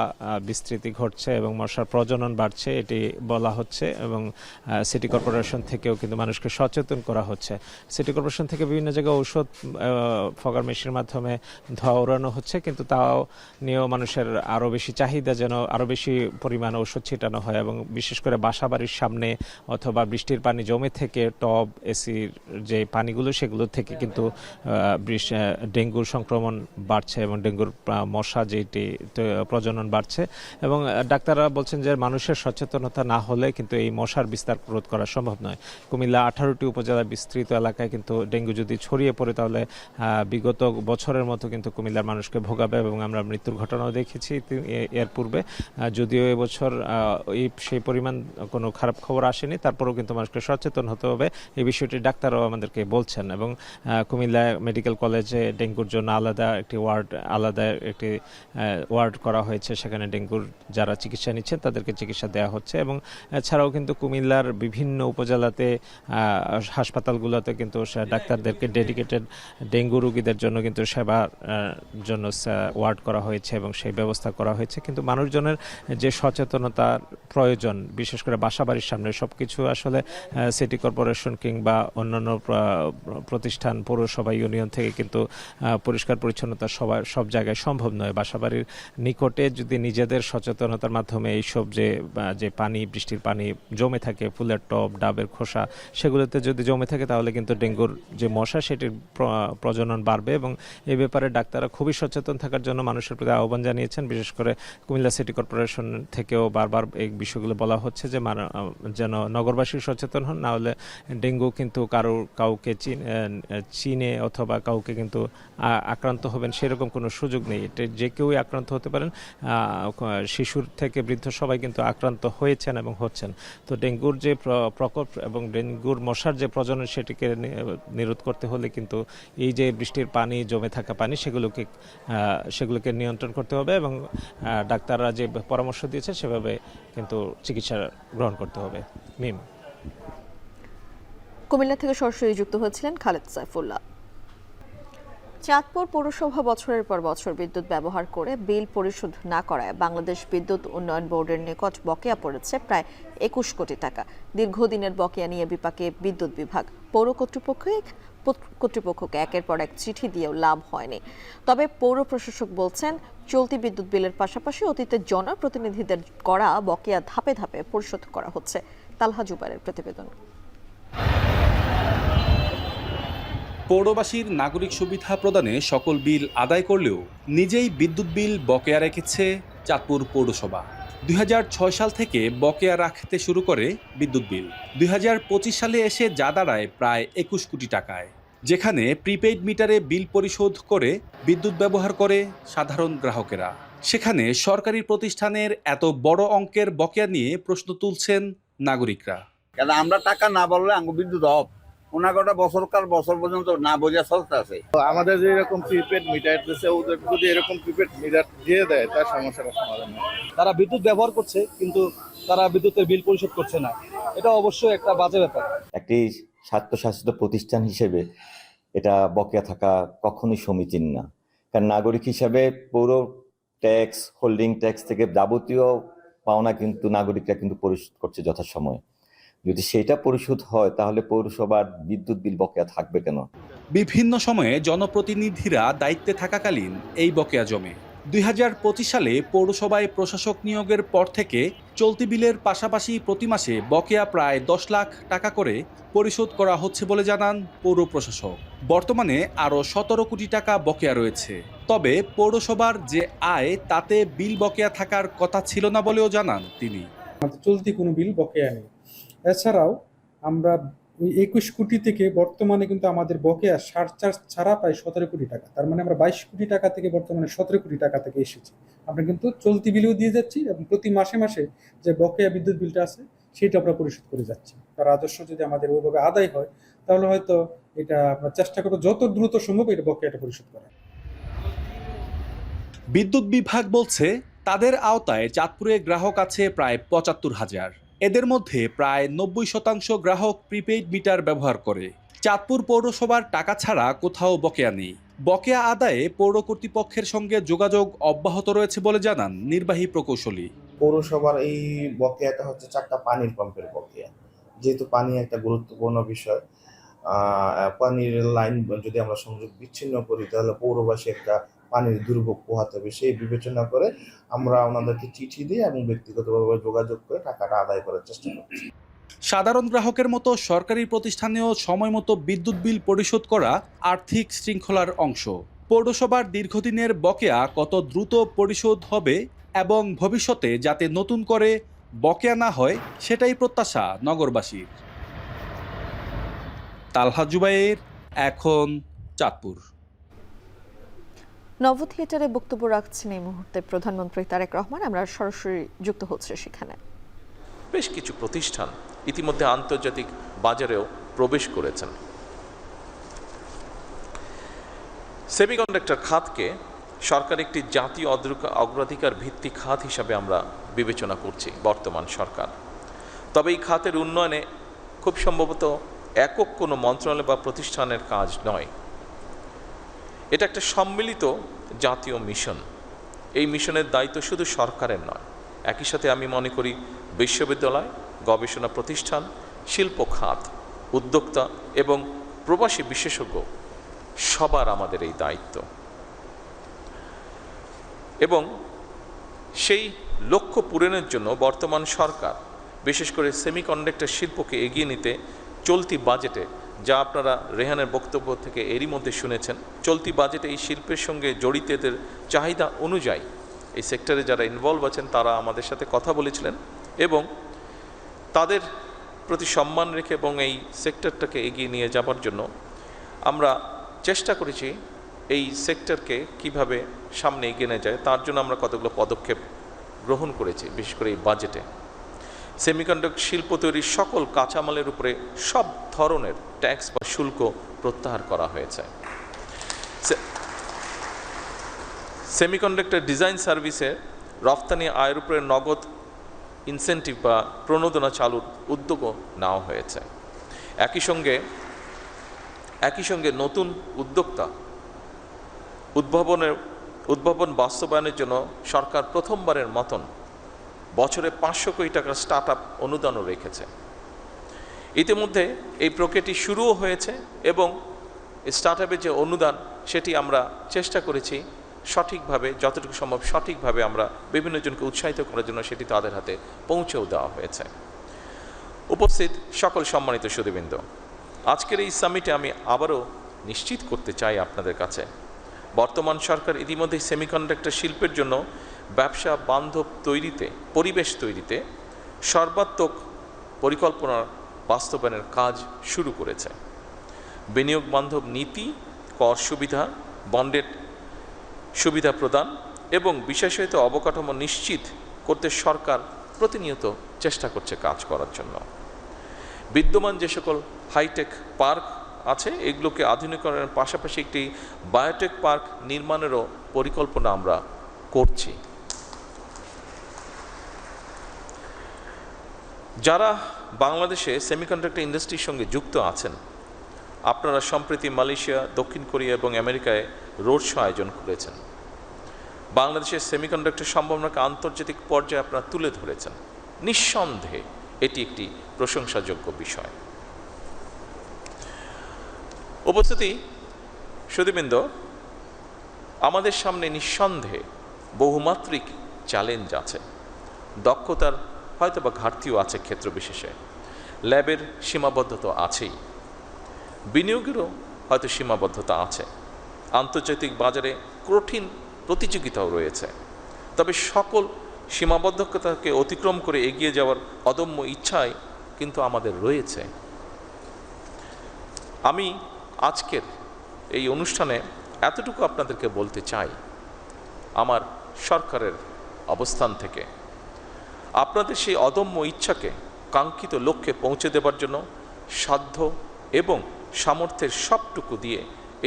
বিস্তৃতি ঘটছে এবং মশার প্রজনন বাড়ছে, এটি বলা হচ্ছে এবং সিটি কর্পোরেশন থেকেও কিন্তু মানুষকে সচেতন করা হচ্ছে। সিটি কর্পোরেশন থেকে বিভিন্ন জায়গায় ঔষধ ফগার মেশিনের মাধ্যমে ধোয়া ওড়ানো হচ্ছে, কিন্তু তাও নিয়েও মানুষের আরও বেশি চাহিদা যেন আরও বেশি পরিমাণ ঔষধ ছিটানো হয় এবং বিশেষ করে বাসা বাড়ির সামনে অথবা বৃষ্টির পানি জমে থেকে টব এসির যে পানিগুলো সেগুলো থেকে কিন্তু ডেঙ্গুর সংক্রমণ বাড়ছে এবং ডেঙ্গুর মশা যেটি প্রজনন বাড়ছে এবং ডাক্তাররা বলছেন যে মানুষের সচেতনতা না হলে কিন্তু এই মশার বিস্তার রোধ করা সম্ভব নয়। কুমিল্লা 18টি উপজেলার বিস্তৃত এলাকায় কিন্তু ডেঙ্গু যদি ছড়িয়ে পড়ে তাহলে বিগত বছরের মতো কিন্তু কুমিল্লার মানুষকে ভোগাবে এবং আমরা মৃত্যুর ঘটনাও দেখেছি এর পূর্বে। যদিও এবছর সেই পরিমাণ কোনো খারাপ খবর আসেনি, তারপরেও কিন্তু মানুষকে সচেতন হতে হবে, এই বিষয়টি ডাক্তাররাও আমাদেরকে বলছেন। এবং কুমিল্লা মেডিকেল কলেজে ডেঙ্গুর জন্য আলাদা একটি ওয়ার্ড করা হয়েছে, সেখানে ডেঙ্গুর যারা চিকিৎসা নিচ্ছেন তাদেরকে চিকিৎসা দেওয়া হচ্ছে এবং এছাড়াও কিন্তু কুমিল্লার বিভিন্ন উপজেলাতে হাসপাতালগুলোতে কিন্তু ডাক্তারদেরকে ডেডিকেটেড ডেঙ্গু রোগীদের জন্য কিন্তু সেবার জন্য ওয়ার্ড করা হয়েছে এবং সেই ব্যবস্থা করা হয়েছে। কিন্তু মানুষজনের যে সচেতনতার প্রয়োজন লোকজন বিশেষ করে বাসাবাড়ির সামনে সবকিছু আসলে সিটি কর্পোরেশন কিংবা অন্যান্য প্রতিষ্ঠান পৌরসভা ইউনিয়ন থেকে কিন্তু পরিষ্কার পরিচ্ছন্নতা সব জায়গায় সম্ভব নয়। বাসাবাড়ির নিকটে যদি নিজেদের সচেতনতার মাধ্যমে এইসব যে পানি, বৃষ্টির পানি জমে থাকে, ফুলের টব, ডাবের খোসা, সেগুলোতে যদি জমে থাকে তাহলে কিন্তু ডেঙ্গুর যে মশা সেটির প্রজনন বাড়বে এবং এই ব্যাপারে ডাক্তাররা খুবই সচেতন থাকার জন্য মানুষের প্রতি আহ্বান জানিয়েছেন। বিশেষ করে কুমিল্লা সিটি কর্পোরেশন থেকেও বারবার এই বিষয়গুলো বলা হচ্ছে যে যেন নগরবাসী সচেতন হন, না হলে ডেঙ্গু কিন্তু কাউকে চিনে অথবা কাউকে কিন্তু আক্রান্ত হবেন সেরকম কোনো সুযোগ নেই। এটা যে কেউই আক্রান্ত হতে পারেন, শিশুর থেকে বৃদ্ধ সবাই কিন্তু আক্রান্ত হয়েছেন এবং হচ্ছেন। তো ডেঙ্গুর যে প্রকোপ এবং ডেঙ্গুর মশার যে প্রজনন সেটিকে নিরোধ করতে হলে কিন্তু এই যে বৃষ্টির পানি, জমে থাকা পানি, সেগুলোকে নিয়ন্ত্রণ করতে হবে এবং ডাক্তাররা যে পরামর্শ দিয়েছে সেভাবে কিন্তু চিকিৎসা গ্রহণ করতে হবে। মিম, কুমিল্লা থেকে সরাসরি যুক্ত হয়েছিলেন খালেদ সাইফুল্লাহ। চাঁদপুর পৌরসভা বছরের পর বছর বিদ্যুৎ ব্যবহার করে বিল পরিশোধ না করায় বাংলাদেশ বিদ্যুৎ উন্নয়ন বোর্ডের নিকট বকেয়া পড়েছে প্রায় 21 কোটি টাকা। দীর্ঘদিনের বকেয়া নিয়ে বিপাকে বিদ্যুৎ বিভাগ। পৌর কর্তৃপক্ষকে একের পর এক চিঠি দিয়েও লাভ হয়নি। তবে পৌর প্রশাসক বলছেন, চলতি বিদ্যুৎ বিলের পাশাপাশি অতীতের জনপ্রতিনিধিদের করা বকেয়া ধাপে ধাপে পরিশোধ করা হচ্ছে। তালহা জুবাইরের প্রতিবেদন। পৌরবাসীর নাগরিক সুবিধা প্রদানে সকল বিল আদায় করলেও নিজেই বিদ্যুৎ বিল বকেয়া রেখেছে চাঁদপুর পৌরসভা। 2006 সাল থেকে বকেয়া রাখতে শুরু করে বিদ্যুৎ বিল। 2025 সালে এসে যা দাঁড়ায় প্রায় 21 কোটি টাকায়, যেখানে প্রিপেইড মিটারে বিল পরিশোধ করে বিদ্যুৎ ব্যবহার করে সাধারণ গ্রাহকেরা। সেখানে সরকারি প্রতিষ্ঠানের এত বড় অঙ্কের বকেয়া নিয়ে প্রশ্ন তুলছেন নাগরিকরা। আমরা টাকা না বললে বিদ্যুৎ অফ ওনাগোটা বছর পর্যন্ত না বোঝা চলতে আছে। আমাদের যে এরকম প্রিপেড মিটার দিচ্ছে, ওদের যদি এরকম প্রিপেড মিটার দিয়ে দেয় তার সমস্যাটা সমাধান হয়। তারা বিদ্যুৎ ব্যবহার করছে কিন্তু তারা বিদ্যুতের বিল পরিশোধ করছে না, এটা অবশ্যই একটা বাজে ব্যাপার। একটি স্বায়ত্তশাসিত প্রতিষ্ঠান হিসেবে এটা বকেয়া থাকা কখনোই সমীচীন না। কারণ নাগরিক হিসাবে পৌর ট্যাক্স, হোল্ডিং ট্যাক্স থেকে যাবতীয় পাওনা কিন্তু নাগরিকরা কিন্তু পরিশোধ করছে যথাসময়ে। যদি সেটা পরিশোধ হয় তাহলে পৌরসভার বিদ্যুৎ বিল বকেয়া থাকবে কেন? বিভিন্ন সময়ে জনপ্রতিনিধিরা দায়িত্বে থাকাকালীন এই বকেয়া জমে। 2025 সালে পৌরসভায় প্রশাসক নিয়োগের পর থেকে চলতি বিলের পাশাপাশি প্রতি মাসে বকেয়া প্রায় 10 লাখ টাকা করে পরিশোধ করা হচ্ছে বলে জানান পৌর প্রশাসক। বর্তমানে আরও 17 কোটি টাকা বকেয়া রয়েছে। তবে পৌরসভার যে আয় তাতে বিল বকেয়া থাকার কথা ছিল না বলেও জানান তিনি। চলতি কোনো বিল বকেয়া নেই। এছাড়াও আমরা 21 কোটি থেকে বর্তমানে কিন্তু আমাদের বকেয়া সারচার্জ ছাড়া প্রায় 17 কোটি টাকা। তার মানে আমরা 22 কোটি টাকা থেকে বর্তমানে 17 কোটি টাকা থেকে এসেছি। আমরা কিন্তু চলতি বিলও দিয়ে যাচ্ছি এবং প্রতি মাসে মাসে যে বকেয়া বিদ্যুৎ বিলটা আছে সেটা আমরা পরিশোধ করে যাচ্ছি। তার রাজস্ব যদি আমাদের ওইভাবে আদায় হয় তাহলে হয়তো এটা আমরা চেষ্টা করব যত দ্রুত সম্ভব এটা বকেয়াটা পরিশোধ করা। বিদ্যুৎ বিভাগ বলছে তাদের আওতায় চাঁদপুরে গ্রাহক আছে প্রায় 75,000। এদের মধ্যে প্রায় 90% গ্রাহক প্রিপেইড মিটার ব্যবহার করে। চাঁদপুর পৌরসভার টাকা ছাড়া কোথাও বকেয়া নেই। বকেয়া আদায়ে পৌর কর্তৃপক্ষের সঙ্গে যোগাযোগ অব্যাহত রয়েছে বলে জানান নির্বাহী প্রকৌশলী। পৌরসভার এই বকেয়াটা হচ্ছে 4টা পানির পাম্পের বকেয়া। যেহেতু পানি একটা গুরুত্বপূর্ণ বিষয়, পানির লাইন যদি আমরা সংযোগ বিচ্ছিন্ন করি তাহলে পৌরবাসী একটা পানির দুর্ভোগ পোহাতে হবে। সেই বিবেচনা করে আমরা ওনাদেরকে চিঠি দিই এবং ব্যক্তিগতভাবে যোগাযোগ করে টাকাটা আদায় করার চেষ্টা করছি। সাধারণ গ্রাহকের মতো সরকারি প্রতিষ্ঠানেও সময় মতো বিদ্যুৎ বিল পরিশোধ করা আর্থিক শৃঙ্খলার অংশ। পৌরসভার দীর্ঘদিনের বকেয়া কত দ্রুত পরিশোধ হবে এবং ভবিষ্যতে যাতে নতুন করে বকেয়া না হয় সেটাই প্রত্যাশা নগরবাসীর। তালহা জুবাইর, এখন চাঁদপুর। নব থিয়েটারে বক্তব্য রাখছেন এই মুহূর্তে প্রধানমন্ত্রী তারেক রহমান। আমরা সরাসরি যুক্ত হচ্ছে সেখানে। বেশ কিছু প্রতিষ্ঠান ইতিমধ্যে আন্তর্জাতিক বাজারেও প্রবেশ করেছেন। সেমিকন্ডাক্টর খাতকে সরকার একটি জাতীয় অগ্রাধিকার ভিত্তিক খাত হিসাবে আমরা বিবেচনা করছি বর্তমান সরকার। তবে এই খাতের উন্নয়নে খুব সম্ভবত একক কোনো মন্ত্রণালয় বা প্রতিষ্ঠানের কাজ নয়। এটা একটা সম্মিলিত জাতীয় মিশন। এই মিশনের দায়িত্ব শুধু সরকারের নয়, একই সাথে আমি মনে করি বিশ্ববিদ্যালয়, গবেষণা প্রতিষ্ঠান, শিল্প খাত, উদ্যোক্তা এবং প্রবাসী বিশেষজ্ঞ সবার আমাদের এই দায়িত্ব। এবং সেই লক্ষ্য পূরণের জন্য বর্তমান সরকার বিশেষ করে সেমিকন্ডাক্টর শিল্পকে এগিয়ে নিতে চলতি বাজেটে, যা আপনারা রেহানের বক্তব্য থেকে এরই মধ্যে শুনেছেন, চলতি বাজেটে এই শিল্পের সঙ্গে জড়িতদের চাহিদা অনুযায়ী এই সেক্টরে যারা ইনভলভ আছেন তারা আমাদের সাথে কথা বলেছিলেন এবং তাদের প্রতি সম্মান রেখে এবং এই সেক্টরটাকে এগিয়ে নিয়ে যাবার জন্য আমরা চেষ্টা করেছি এই সেক্টরকে কিভাবে সামনে এগিয়ে নিয়ে যায় তার জন্য আমরা কতগুলো পদক্ষেপ গ্রহণ করেছি। বিশেষ করে এই বাজেটে সেমিকন্ডাক্টর শিল্প তৈরির সকল কাঁচামালের উপরে সব ধরনের ট্যাক্স বা শুল্ক প্রত্যাহার করা হয়েছে। সেমিকন্ডাক্টর ডিজাইন সার্ভিসে রফতানি আয়ের উপরে নগদ ইনসেন্টিভ বা প্রণোদনা চালুর উদ্যোগও নেওয়া হয়েছে। একই সঙ্গে নতুন উদ্যোক্তা উদ্ভাবন বাস্তবায়নের জন্য সরকার প্রথমবারের মতন বছরে 500 কোটি টাকার স্টার্ট আপ অনুদানও রেখেছে। ইতিমধ্যে এই প্রক্রিয়াটি শুরুও হয়েছে এবং স্টার্ট আপের যে অনুদান সেটি আমরা চেষ্টা করেছি সঠিকভাবে, যতটুকু সম্ভব সঠিকভাবে আমরা বিভিন্ন জনকে উৎসাহিত করার জন্য সেটি তাদের হাতে পৌঁছেও দেওয়া হয়েছে। উপস্থিত সকল সম্মানিত সুধীবৃন্দ, আজকের এই সামিটে আমি আবারও নিশ্চিত করতে চাই আপনাদের কাছে, বর্তমান সরকার ইতিমধ্যেই সেমিকন্ডাক্টর শিল্পের জন্য ব্যবসা বান্ধব তৈরিতে, পরিবেশ তৈরিতে সর্বাত্মক পরিকল্পনা বাস্তবায়নের কাজ শুরু করেছে। বিনিয়োগ বান্ধব নীতি, কর সুবিধা, বন্ডের সুবিধা প্রদান এবং বিশেষায়িত অবকাঠামো নিশ্চিত করতে সরকার প্রতিনিয়ত চেষ্টা করছে কাজ করার জন্য। বিদ্যমান যে সকল হাইটেক পার্ক আছে এগুলোকে আধুনিকরণের পাশাপাশি একটি বায়োটেক পার্ক নির্মাণেরও পরিকল্পনা আমরা করছি। যারা বাংলাদেশে সেমিকন্ডাক্টর ইন্ডাস্ট্রির সঙ্গে যুক্ত আছেন, আপনারা সম্প্রতি মালয়েশিয়া, দক্ষিণ কোরিয়া এবং আমেরিকায় রোড শো আয়োজন করেছেন। বাংলাদেশের সেমিকন্ডাক্টর সম্ভাবনাকে আন্তর্জাতিক পর্যায়ে আপনারা তুলে ধরেছেন। নিঃসন্দেহে এটি একটি প্রশংসাযোগ্য বিষয়। উপস্থিতি সুধীবৃন্দ, আমাদের সামনে নিঃসন্দেহে বহুমাত্রিক চ্যালেঞ্জ আছে। দক্ষতার হয়তোবা ঘাটতিও আছে ক্ষেত্র বিশেষে, ল্যাবের সীমাবদ্ধতা আছেই, বিনিয়োগেরও হয়তো সীমাবদ্ধতা আছে, আন্তর্জাতিক বাজারে কঠিন প্রতিযোগিতাও রয়েছে। তবে সকল সীমাবদ্ধতাকে অতিক্রম করে এগিয়ে যাওয়ার অদম্য ইচ্ছাই কিন্তু আমাদের রয়েছে। আমি আজকের এই অনুষ্ঠানে এতটুকু আপনাদেরকে বলতে চাই, আমার সরকারের অবস্থান থেকে আপনাদের সেই অদম্য ইচ্ছাকে কাঙ্ক্ষিত লক্ষ্যে পৌঁছে দেবার জন্য সাধ্য এবং সামর্থ্যের সবটুকু দিয়ে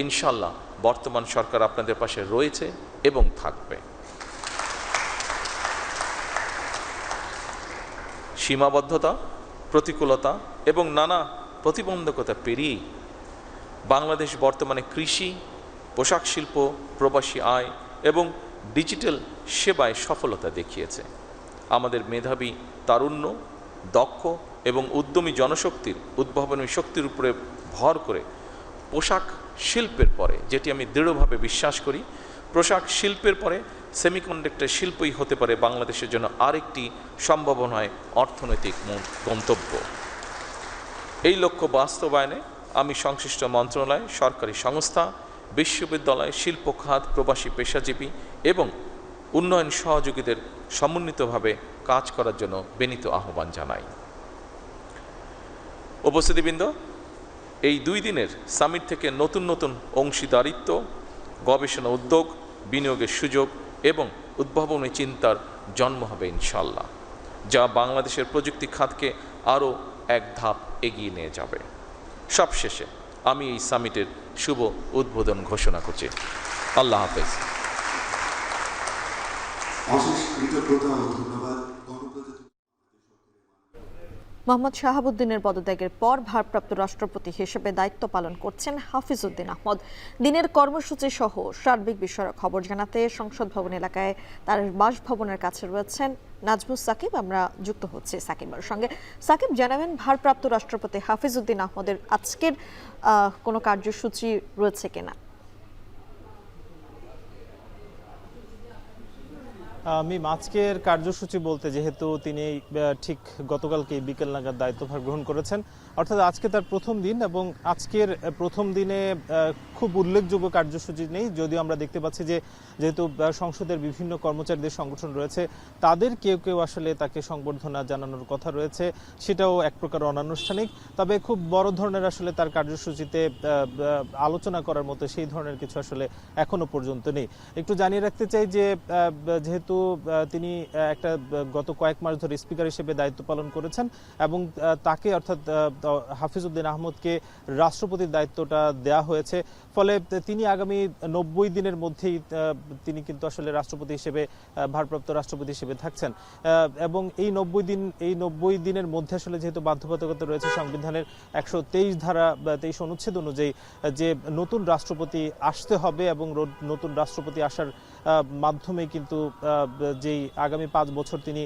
ইনশাল্লাহ বর্তমান সরকার আপনাদের পাশে রয়েছে এবং থাকবে। সীমাবদ্ধতা, প্রতিকূলতা এবং নানা প্রতিবন্ধকতা পেরিয়েই বাংলাদেশ বর্তমানে কৃষি, পোশাক শিল্প, প্রবাসী আয় এবং ডিজিটাল সেবায় সফলতা দেখিয়েছে। আমাদের মেধাবী, তারুণ্য, দক্ষ এবং উদ্যমী জনশক্তির উদ্ভাবনী শক্তির উপরে ভর করে পোশাক শিল্পের পরে, যেটি আমি দৃঢ়ভাবে বিশ্বাস করি, পোশাক শিল্পের পরে সেমিকন্ডাক্টর শিল্পই হতে পারে বাংলাদেশের জন্য আরেকটি সম্ভাবনায় অর্থনৈতিক গন্তব্য। এই লক্ষ্য বাস্তবায়নে আমি সংশ্লিষ্ট মন্ত্রণালয়, সরকারি সংস্থা, বিশ্ববিদ্যালয়, শিল্প খাত, প্রবাসী পেশাজীবী এবং উন্নয়ন সহযোগীদের সমন্বিতভাবে কাজ করার জন্য বিনীত আহ্বান জানাই। উপস্থিতিবৃন্দ, এই 2 দিনের সামিট থেকে নতুন নতুন অংশীদারিত্ব, গবেষণা উদ্যোগ, বিনিয়োগের সুযোগ এবং উদ্ভাবনী চিন্তার জন্ম হবে ইনশাল্লাহ, যা বাংলাদেশের প্রযুক্তি খাতকে আরও এক ধাপ এগিয়ে নিয়ে যাবে। সবশেষে আমি এই সামিটের শুভ উদ্বোধন ঘোষণা করছি। আল্লাহ হাফেজ। মোহাম্মদ শাহাবুদ্দিনের পদত্যাগের পর ভারপ্রাপ্ত রাষ্ট্রপতি হিসেবে দায়িত্ব পালন করছেন হাফিজউদ্দিন আহমদ। দিনের কর্মসূচি সহ সার্বিক বিষয়ক খবর জানাতে সংসদ ভবন এলাকায় তার বাসভবনের কাছে রয়েছেন নাজমুস সাকিব। আমরা যুক্ত হচ্ছি সাকিবের সঙ্গে। সাকিব, জানাবেন ভারপ্রাপ্ত রাষ্ট্রপতি হাফিজউদ্দিন আহমদের আজকের কোনো কার্যসূচি রয়েছে কিনা? আজকের কার্যসূচি বলতে, যেহেতু তিনি ঠিক গতকালকে বিকেল নাগাদ দায়িত্বভার গ্রহণ করেছেন, অর্থাৎ আজকে তার প্রথম দিন, এবং আজকের প্রথম দিনে খুব উল্লেখযোগ্য কার্যসূচি নেই। যদিও আমরা দেখতে পাচ্ছি যে যেহেতু সংসদের বিভিন্ন কর্মচারীদের সংগঠন রয়েছে, তাদের কেউ কেউ আসলে তাকে সংবর্ধনা জানানোর কথা রয়েছে, সেটাও এক প্রকার অনানুষ্ঠানিক। তবে খুব বড় ধরনের আসলে তার কার্যসূচিতে আলোচনা করার মতো সেই ধরনের কিছু আসলে এখনো পর্যন্ত নেই। একটু জানিয়ে রাখতে চাই যে যেহেতু তিনি একটা গত কয়েক মাস ধরে স্পিকার হিসেবে দায়িত্ব পালন করেছেন, এবং তাকে অর্থাৎ হাফিজউদ্দিন আহমদকে রাষ্ট্রপতির দায়িত্বটা দেয়া হয়েছে, ফলে তিনি আগামী 90 দিনের মধ্যেই তিনি কিন্তু আসলে রাষ্ট্রপতি হিসেবে ভারপ্রাপ্ত রাষ্ট্রপতি হিসেবে থাকছেন। এবং এই 90 দিনের মধ্যে আসলে যেহেতু বাধ্যবাধকতা রয়েছে সংবিধানের 123 ধারা 23 অনুচ্ছেদ অনুযায়ী যে নতুন রাষ্ট্রপতি আসতে হবে, এবং নতুন রাষ্ট্রপতি আসার মাধ্যমে কিন্তু যেই আগামী 5 বছর তিনি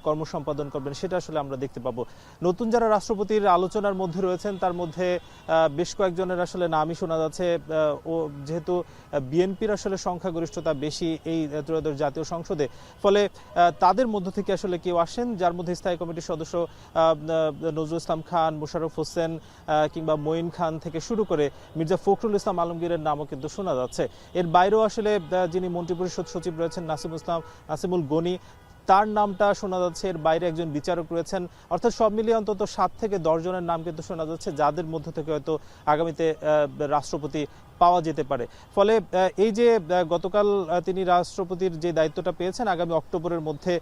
কর্মসম্পাদন করবেন, সেটা আসলে আমরা দেখতে পাবো। নতুন যারা রাষ্ট্রপতির আলোচনার মধ্যে রয়েছেন, তার মধ্যে বেশ কয়েকজনের আসলে নামই শোনা যাচ্ছে। ও যেহেতু বিএনপির আসলে সংখ্যাগরিষ্ঠতা বেশি এই ত্রয়োদশ জাতীয় সংসদে, ফলে তাদের মধ্য থেকে আসলে কেউ আসেন, যার মধ্যে স্থায়ী কমিটির সদস্য নজরুল ইসলাম খান, মোশাররফ হোসেন কিংবা মঈন খান থেকে শুরু করে মির্জা ফখরুল ইসলাম আলমগীরের নামও কিন্তু শোনা যাচ্ছে। এর বাইরেও আসলে যিনি মন্ত্রিপরিষদ সচিব রয়েছেন নাসিমুল গনি, তার নামটা শোনা যাচ্ছে। এর বাইরে একজন বিচারক রয়েছেন, অর্থাৎ সব মিলিয়ে অন্তত 7 থেকে 10 জনের নাম কিন্তু শোনা যাচ্ছে, যাদের মধ্য থেকে হয়তো আগামীতে রাষ্ট্রপতি পাওয়া যেতে পারে। ফলে এই যে গতকাল তিনি রাষ্ট্রপতির যে দায়িত্বটা পেয়েছেন, আগামী অক্টোবরের মধ্যে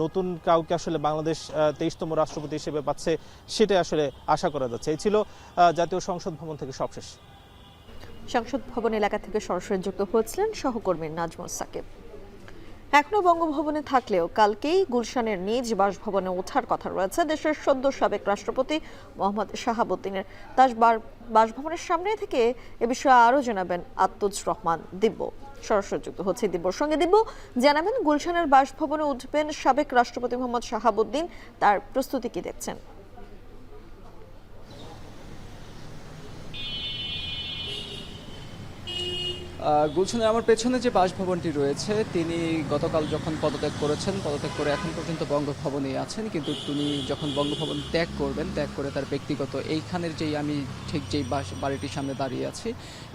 নতুন কাউকে আসলে বাংলাদেশ 23তম রাষ্ট্রপতি হিসেবে পাচ্ছে, সেটাই আসলে আশা করা যাচ্ছে। এই ছিল জাতীয় সংসদ ভবন থেকে সবশেষ। সংসদ ভবন এলাকা থেকে সরাসরি যুক্ত হয়েছিলেন সহকর্মী নাজমুস সাকিব। এখনো বঙ্গভবনে থাকলেও কালকেই গুলশানের নিজ বাসভবনে ওঠার কথা রয়েছে দেশের সদ্য সাবেক রাষ্ট্রপতি মোহাম্মদ শাহাবুদ্দিনের। তার বাসভবনের সামনে থেকে এ বিষয়ে আরও জানাবেন আত্তুজ রহমান দিব্য। সরাসরি যুক্ত হচ্ছে দিব্যর সঙ্গে। দিব্য, জানাবেন গুলশানের বাসভবনে উঠবেন সাবেক রাষ্ট্রপতি মোহাম্মদ শাহাবুদ্দিন, তার প্রস্তুতি কি দেখছেন? গুলশানের আমার পেছনে যে বাসভবনটি রয়েছে, তিনি গতকাল যখন পদত্যাগ করেছেন, পদত্যাগ করে এখন পর্যন্ত বঙ্গভবনেই আছেন, কিন্তু তিনি যখন বঙ্গভবন ত্যাগ করবেন, ত্যাগ করে তার ব্যক্তিগত এইখানের যেই আমি ঠিক যেই বাড়িটির সামনে দাঁড়িয়ে আছি,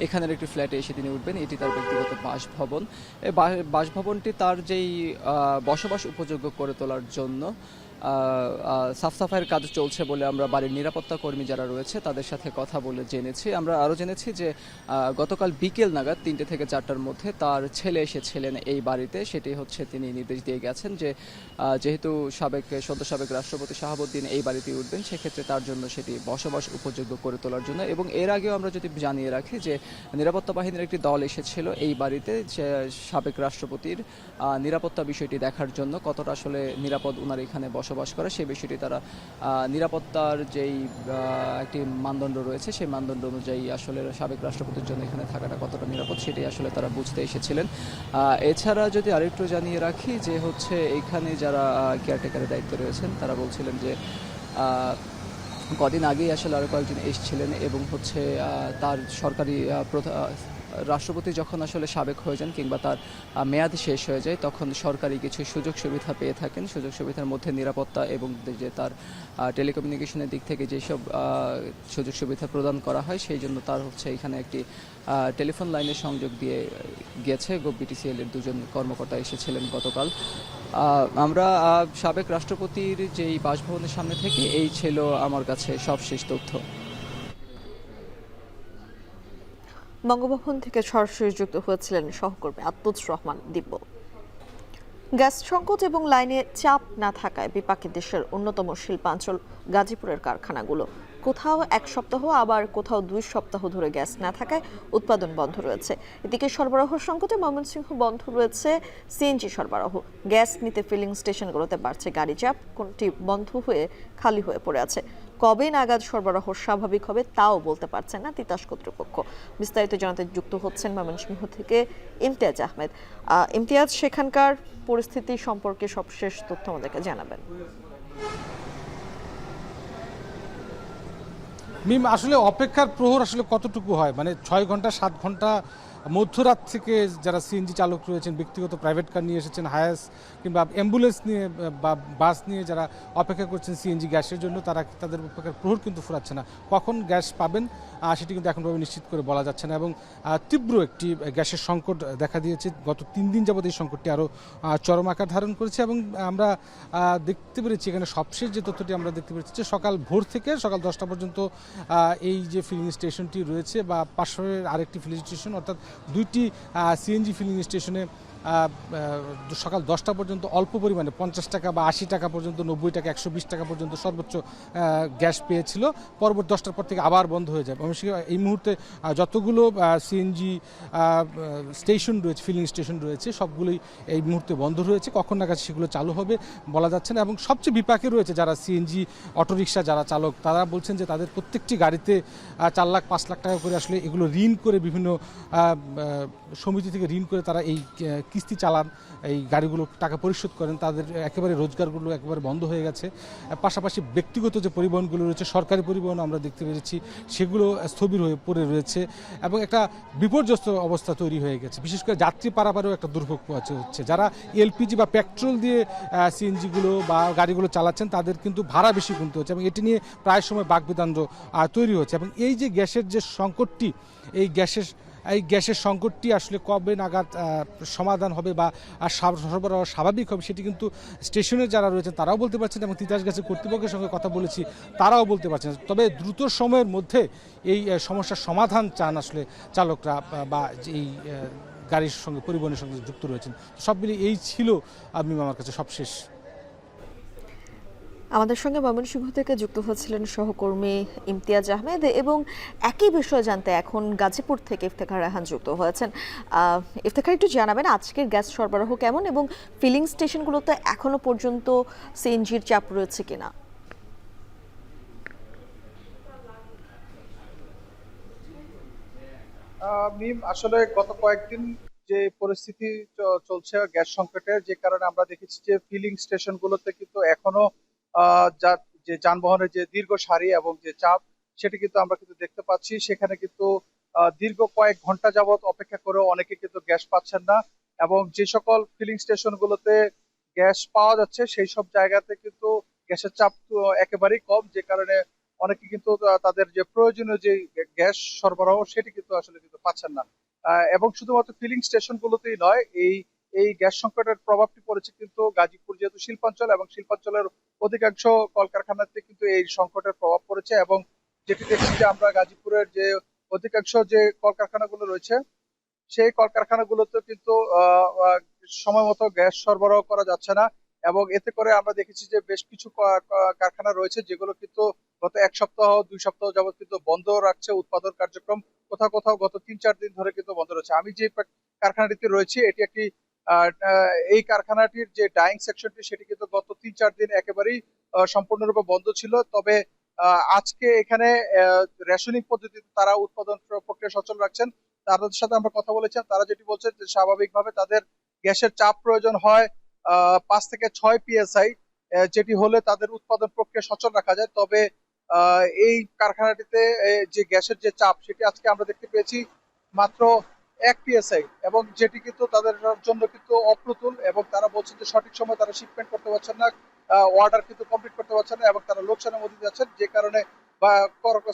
এখানের একটি ফ্ল্যাটে এসে তিনি উঠবেন। এটি তার ব্যক্তিগত বাসভবন। এই বাসভবনটি তার যেই বসবাস উপযোগ্য করে তোলার জন্য সাফ সাফাইয়ের কাজ চলছে বলে আমরা বাড়ির নিরাপত্তা কর্মী যারা রয়েছে তাদের সাথে কথা বলে জেনেছি। আমরা আরও জেনেছি যে গতকাল বিকেল নাগাদ 3টে থেকে 4টার মধ্যে তার ছেলে এসেছিলেন এই বাড়িতে। সেটি হচ্ছে তিনি নির্দেশ দিয়ে গেছেন যে যেহেতু সদ্য সাবেক রাষ্ট্রপতি শাহাবুদ্দিন এই বাড়িতে উঠবেন, সেক্ষেত্রে তার জন্য সেটি বসবাস উপযোগ্য করে তোলার জন্য। এবং এর আগেও আমরা যদি জানিয়ে রাখি যে নিরাপত্তা বাহিনীর একটি দল এসেছিল এই বাড়িতে সাবেক রাষ্ট্রপতির নিরাপত্তা বিষয়টি দেখার জন্য, কতটা আসলে নিরাপদ ওনার এখানে বসবাস করে সেই বিষয়টি তারা নিরাপত্তার যেই একটি মানদণ্ড রয়েছে সেই মানদণ্ড অনুযায়ী আসলে সাবেক রাষ্ট্রপতির জন্য এখানে থাকাটা কতটা নিরাপদ সেটাই আসলে তারা বুঝতে এসেছিলেন। এছাড়া যদি আরেকটু জানিয়ে রাখি যে হচ্ছে এইখানে যারা কেয়ারটেকারের দায়িত্বে রয়েছেন তারা বলছিলেন যে কদিন আগেই আসলে আরও কয়েকজন এসেছিলেন, এবং হচ্ছে তার সরকারি রাষ্ট্রপতি যখন আসলে সাবেক হয়ে যান কিংবা তার মেয়াদ শেষ হয়ে যায়, তখন সরকারি কিছু সুযোগ সুবিধা পেয়ে থাকেন। সুযোগ সুবিধার মধ্যে নিরাপত্তা এবং যে তার টেলিকমিউনিকেশনের দিক থেকে যেসব সুযোগ সুবিধা প্রদান করা হয়, সেই জন্য তার হচ্ছে এখানে একটি টেলিফোন লাইনের সংযোগ দিয়ে গিয়েছে। বিটিসিএল এর 2জন কর্মকর্তা এসেছিলেন গতকাল। আমরা সাবেক রাষ্ট্রপতির যেই বাসভবনের সামনে থেকে এই ছিল আমার কাছে সবশেষ তথ্য। বঙ্গভবন থেকে সরাসরি যুক্ত হয়েছিলেন সহকর্মী আত্তুজ রহমান দিব্য। গ্যাস সংকট এবং লাইনে চাপ না থাকায় বিপাকে দেশের অন্যতম শিল্পাঞ্চল গাজীপুরের কারখানাগুলো। কোথাও 1 সপ্তাহ আবার কোথাও 2 সপ্তাহ ধরে গ্যাস না থাকায় উৎপাদন বন্ধ রয়েছে। এদিকে সরবরাহ সংকটে ময়মনসিংহ বন্ধ রয়েছে সিএনজি সরবরাহ। গ্যাস নিতে ফিলিং স্টেশনগুলোতে বাড়ছে গাড়ি চাপ, কোনটি বন্ধ হয়ে খালি হয়ে পড়ে আছে। কবে নাগাদ সরবরাহ স্বাভাবিক হবে তাও বলতে পারছে না তিতাস কর্তৃপক্ষ। বিস্তারিত জানাতে যুক্ত হচ্ছেন ময়মনসিংহ থেকে ইমতিয়াজ আহমেদ। ইমতিয়াজ, সেখানকার পরিস্থিতি সম্পর্কে সবশেষ তথ্য আমাদেরকে জানাবেন। মিম, আসলে অপেক্ষার প্রহর আসলে কতটুকু হয়, মানে 6 ঘন্টা 7 ঘন্টা মধ্যরাত থেকে যারা সিএনজি চালক রয়েছেন, ব্যক্তিগত প্রাইভেট কার নিয়ে এসেছেন, হায়াস কিংবা অ্যাম্বুলেন্স নিয়ে বা বাস নিয়ে যারা অপেক্ষা করছেন সিএনজি গ্যাসের জন্য, তাদের অপেক্ষার প্রহর কিন্তু ফুরাচ্ছে না। কখন গ্যাস পাবেন সেটি কিন্তু এখনভাবে নিশ্চিত করে বলা যাচ্ছে না এবং তীব্র একটি গ্যাসের সংকট দেখা দিয়েছে। গত 3 দিন যাবত এই সংকটটি আরও চরম আকার ধারণ করেছে এবং আমরা দেখতে পেরেছি এখানে সবশেষ যে তথ্যটি আমরা দেখতে পেরেছি যে সকাল ভোর থেকে সকাল 10টা পর্যন্ত এই যে ফিলিং স্টেশনটি রয়েছে বা পাশের আরেকটি ফিলিং স্টেশন, অর্থাৎ 2টি সিএনজি ফিলিং স্টেশনে সকাল 10টা পর্যন্ত অল্প পরিমাণে 50 টাকা বা 80 টাকা পর্যন্ত, 90 টাকা, 120 টাকা পর্যন্ত সর্বোচ্চ গ্যাস পেয়েছিল। পরবর্তী 10টার পর থেকে আবার বন্ধ হয়ে যায়। এই মুহূর্তে যতগুলো সিএনজি স্টেশন রয়েছে, ফিলিং স্টেশন রয়েছে, সবগুলোই এই মুহূর্তে বন্ধ রয়েছে। কখন নাগাদ সেগুলো চালু হবে বলা যাচ্ছে না এবং সবচেয়ে বিপাকে রয়েছে যারা সিএনজি অটোরিকশা যারা চালক, তারা বলছেন যে তাদের প্রত্যেকটি গাড়িতে 4 লাখ 5 লাখ টাকা করে আসলে এগুলো ঋণ করে, বিভিন্ন সমিতি থেকে ঋণ করে তারা এই কিস্তি চালান, এই গাড়িগুলো টাকা পরিশোধ করেন। তাদের একেবারে রোজগারগুলো একেবারে বন্ধ হয়ে গেছে। পাশাপাশি ব্যক্তিগত যে পরিবহনগুলো রয়েছে, সরকারি পরিবহন আমরা দেখতে পেরেছি, সেগুলো স্থবির হয়ে পড়ে রয়েছে এবং একটা বিপর্যস্ত অবস্থা তৈরি হয়ে গেছে। বিশেষ করে যাত্রী পারাপারেও একটা দুর্ভোগ হচ্ছে। যারা এলপিজি বা পেট্রোল দিয়ে সিএনজিগুলো বা গাড়িগুলো চালাচ্ছেন তাদের কিন্তু ভাড়া বেশি গুনতে হচ্ছে এবং এটি নিয়ে প্রায় সময় বাকবিতণ্ড তৈরি হচ্ছে এবং এই যে গ্যাসের যে সংকটটি, এই গ্যাসের সংকটটি আসলে কবে নাগাদ সমাধান হবে বা সরবরাহ স্বাভাবিক হবে সেটি কিন্তু স্টেশনে যারা রয়েছেন তারাও বলতে পারছেন এবং তিতাস গ্যাসের কর্তৃপক্ষের সঙ্গে কথা বলেছি তারাও বলতে পারছেন। তবে দ্রুত সময়ের মধ্যে এই সমস্যার সমাধান চান আসলে চালকরা বা এই গাড়ির সঙ্গে, পরিবহনের সঙ্গে যুক্ত রয়েছেন। সব মিলিয়ে এই ছিল আমার কাছে সবশেষ। আমাদের সঙ্গে ময়মনসিংহ থেকে যুক্ত হচ্ছিলেন সহকর্মী ইমতিয়াজ আহমেদ এবং একই বিষয় জানতে এখন গাজীপুর থেকে ইফতেখার রায়হান যুক্ত হয়েছেন। ইফতেখার, একটু জানাবেন আজকের গ্যাস সরবরাহ কেমন এবং ফিলিং স্টেশনগুলোতে এখনো পর্যন্ত সিএনজির চাপ রয়েছে কিনা? মিম, আসলে গত কয়েকদিন যে পরিস্থিতি চলছে গ্যাস সংকটের, যে কারণে আমরা দেখেছি যে ফিলিং স্টেশনগুলোতে কিন্তু এখনো যে যানবাহনের যে দীর্ঘ সারি এবং যে চাপ সেটি কিন্তু আমরা কিন্তু দেখতে পাচ্ছি। সেখানে কিন্তু দীর্ঘ কয়েক ঘন্টা যাবত অপেক্ষা করেও অনেকে কিন্তু গ্যাস পাচ্ছেন না এবং যে সকল ফিলিং স্টেশনগুলোতে গ্যাস পাওয়া যাচ্ছে সেই সব জায়গাতে কিন্তু গ্যাসের চাপ একেবারেই কম, যে কারণে অনেকে কিন্তু তাদের যে প্রয়োজনীয় যে গ্যাস সরবরাহ সেটি কিন্তু আসলে কিন্তু পাচ্ছেন না। এবং শুধুমাত্র ফিলিং স্টেশনগুলোতেই নয়, এই গ্যাস সংকটের প্রভাবটি পড়েছে কিন্তু গাজীপুর যেহেতু শিল্পাঞ্চল এবং শিল্পাঞ্চলের অধিকাংশ কলকারখানাতে কিন্তু এই সংকটের প্রভাব পড়েছে এবং যেটি দেখছি যে আমরা গাজীপুরের যে অধিকাংশ যে কলকারখানাগুলো রয়েছে সেই কলকারখানাগুলোতে কিন্তু সময় মতো গ্যাস সরবরাহ করা যাচ্ছে না এবং এতে করে আমরা দেখেছি যে বেশ কিছু কারখানা রয়েছে যেগুলো কিন্তু গত 1 সপ্তাহ 2 সপ্তাহ যাবত কিন্তু বন্ধ রাখছে উৎপাদন কার্যক্রম, কোথাও কোথাও গত 3-4 দিন ধরে কিন্তু বন্ধ রয়েছে। আমি যে কারখানাটিতে রয়েছি এটি একটি এই কারখানাটির যে ডাইং সেকশনটি সেটি কিন্তু গত 3-4 দিন একেবারেই সম্পূর্ণরূপে বন্ধ ছিল। তবে আজকে এখানে রেশনিং পদ্ধতিতে তারা উৎপাদন প্রক্রিয়া সচল রাখছেন। তাদের সাথে আমরা কথা বলেছি, তারা যেটি বলছেন যে স্বাভাবিকভাবে তাদের গ্যাসের চাপ প্রয়োজন হয় 5 থেকে 6 PSI, যেটি হলে তাদের উৎপাদন প্রক্রিয়া সচল রাখা যায়। তবে এই কারখানাটিতে যে গ্যাসের যে চাপ সেটি আজকে আমরা দেখতে পেয়েছি মাত্র 1 PSI এবং যেটি কিন্তু তাদের জন্য কিন্তু অপ্রতুল এবং তারা বলছেন যে সঠিক সময় তারা শিপমেন্ট করতে পারছেন না, অর্ডার কিন্তু কমপ্লিট করতে পারছেন না এবং তারা লোকসানের মধ্যে যাচ্ছেন, যে কারণে বা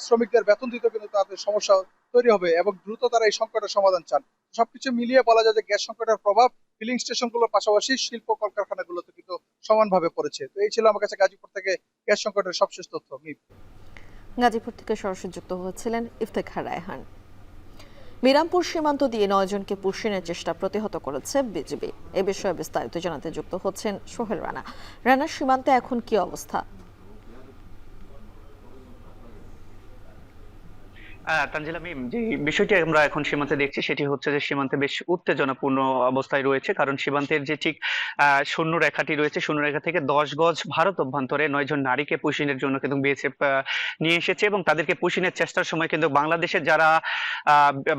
শ্রমিকদের বেতন দিতে কিন্তু তাদের সমস্যা তৈরি হবে এবং দ্রুত তারা এই সংকটের সমাধান চান। সবকিছু মিলিয়ে বলা যায় যে গ্যাস সংকটের প্রভাব ফিলিং স্টেশনগুলোর পাশাপাশি শিল্প কলকারখানাগুলোতে কিন্তু সমানভাবে পড়েছে। তো এই ছিল আমার কাছে গাজীপুর থেকে গ্যাস সংকটের সবশেষ তথ্য। গাজীপুর থেকে সরাসরি যুক্ত হচ্ছিলেন ইফতেখার রায়হান। মিরামপুর সীমান্ত দিয়ে 9 জনকে পুষিনের চেষ্টা প্রতিহত করেছে বিজিবি। এ বিষয়ে বিস্তারিত জানাতে যুক্ত হচ্ছেন সোহেল রানা। রানার সীমান্তে এখন কি অবস্থা? তানজিলা মিম, যে বিষয়টি আমরা এখন সীমান্তে দেখছি সেটি হচ্ছে যে সীমান্তে বেশ উত্তেজনাপূর্ণ অবস্থায় রয়েছে, কারণ সীমান্তের যে ঠিক শূন্য রেখাটি রয়েছে, শূন্য রেখা থেকে 10 গজ ভারত অভ্যন্তরে 9 জন নারীকে পুশিনের জন্য কিন্তু বিএসএফ নিয়ে এসেছে এবং তাদেরকে পুশিনের চেষ্টার সময় কিন্তু বাংলাদেশের যারা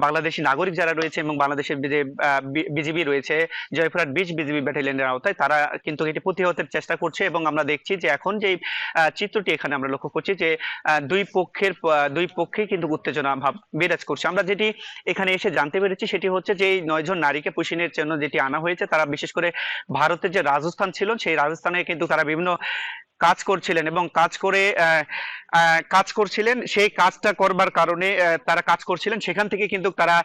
বাংলাদেশি নাগরিক যারা রয়েছে এবং বাংলাদেশের যে বিজিবি রয়েছে, জয়পুরহাট বিচ বিজিবি ব্যাটালিয়নের আওতায়, তারা কিন্তু এটি প্রতিহতের চেষ্টা করছে এবং আমরা দেখছি যে এখন যে চিত্রটি এখানে আমরা লক্ষ্য করছি যে দুই পক্ষেই কিন্তু উত্তেজনা ভাব বিরাজ করছে। আমরা যেটি এখানে এসে জানতে পেরেছি সেটি হচ্ছে যে এই 9 জন নারীকে পুশিনের জন্য যেটি আনা হয়েছে, তারা বিশেষ করে ভারতের যে রাজস্থান ছিল সেই রাজস্থানে কিন্তু তারা বিভিন্ন কাজ করছিলেন এবং কাজ করছিলেন সেই কাজটা করবার কারণে তারা কাজ করছিলেন, সেখান থেকে কিন্তু তারা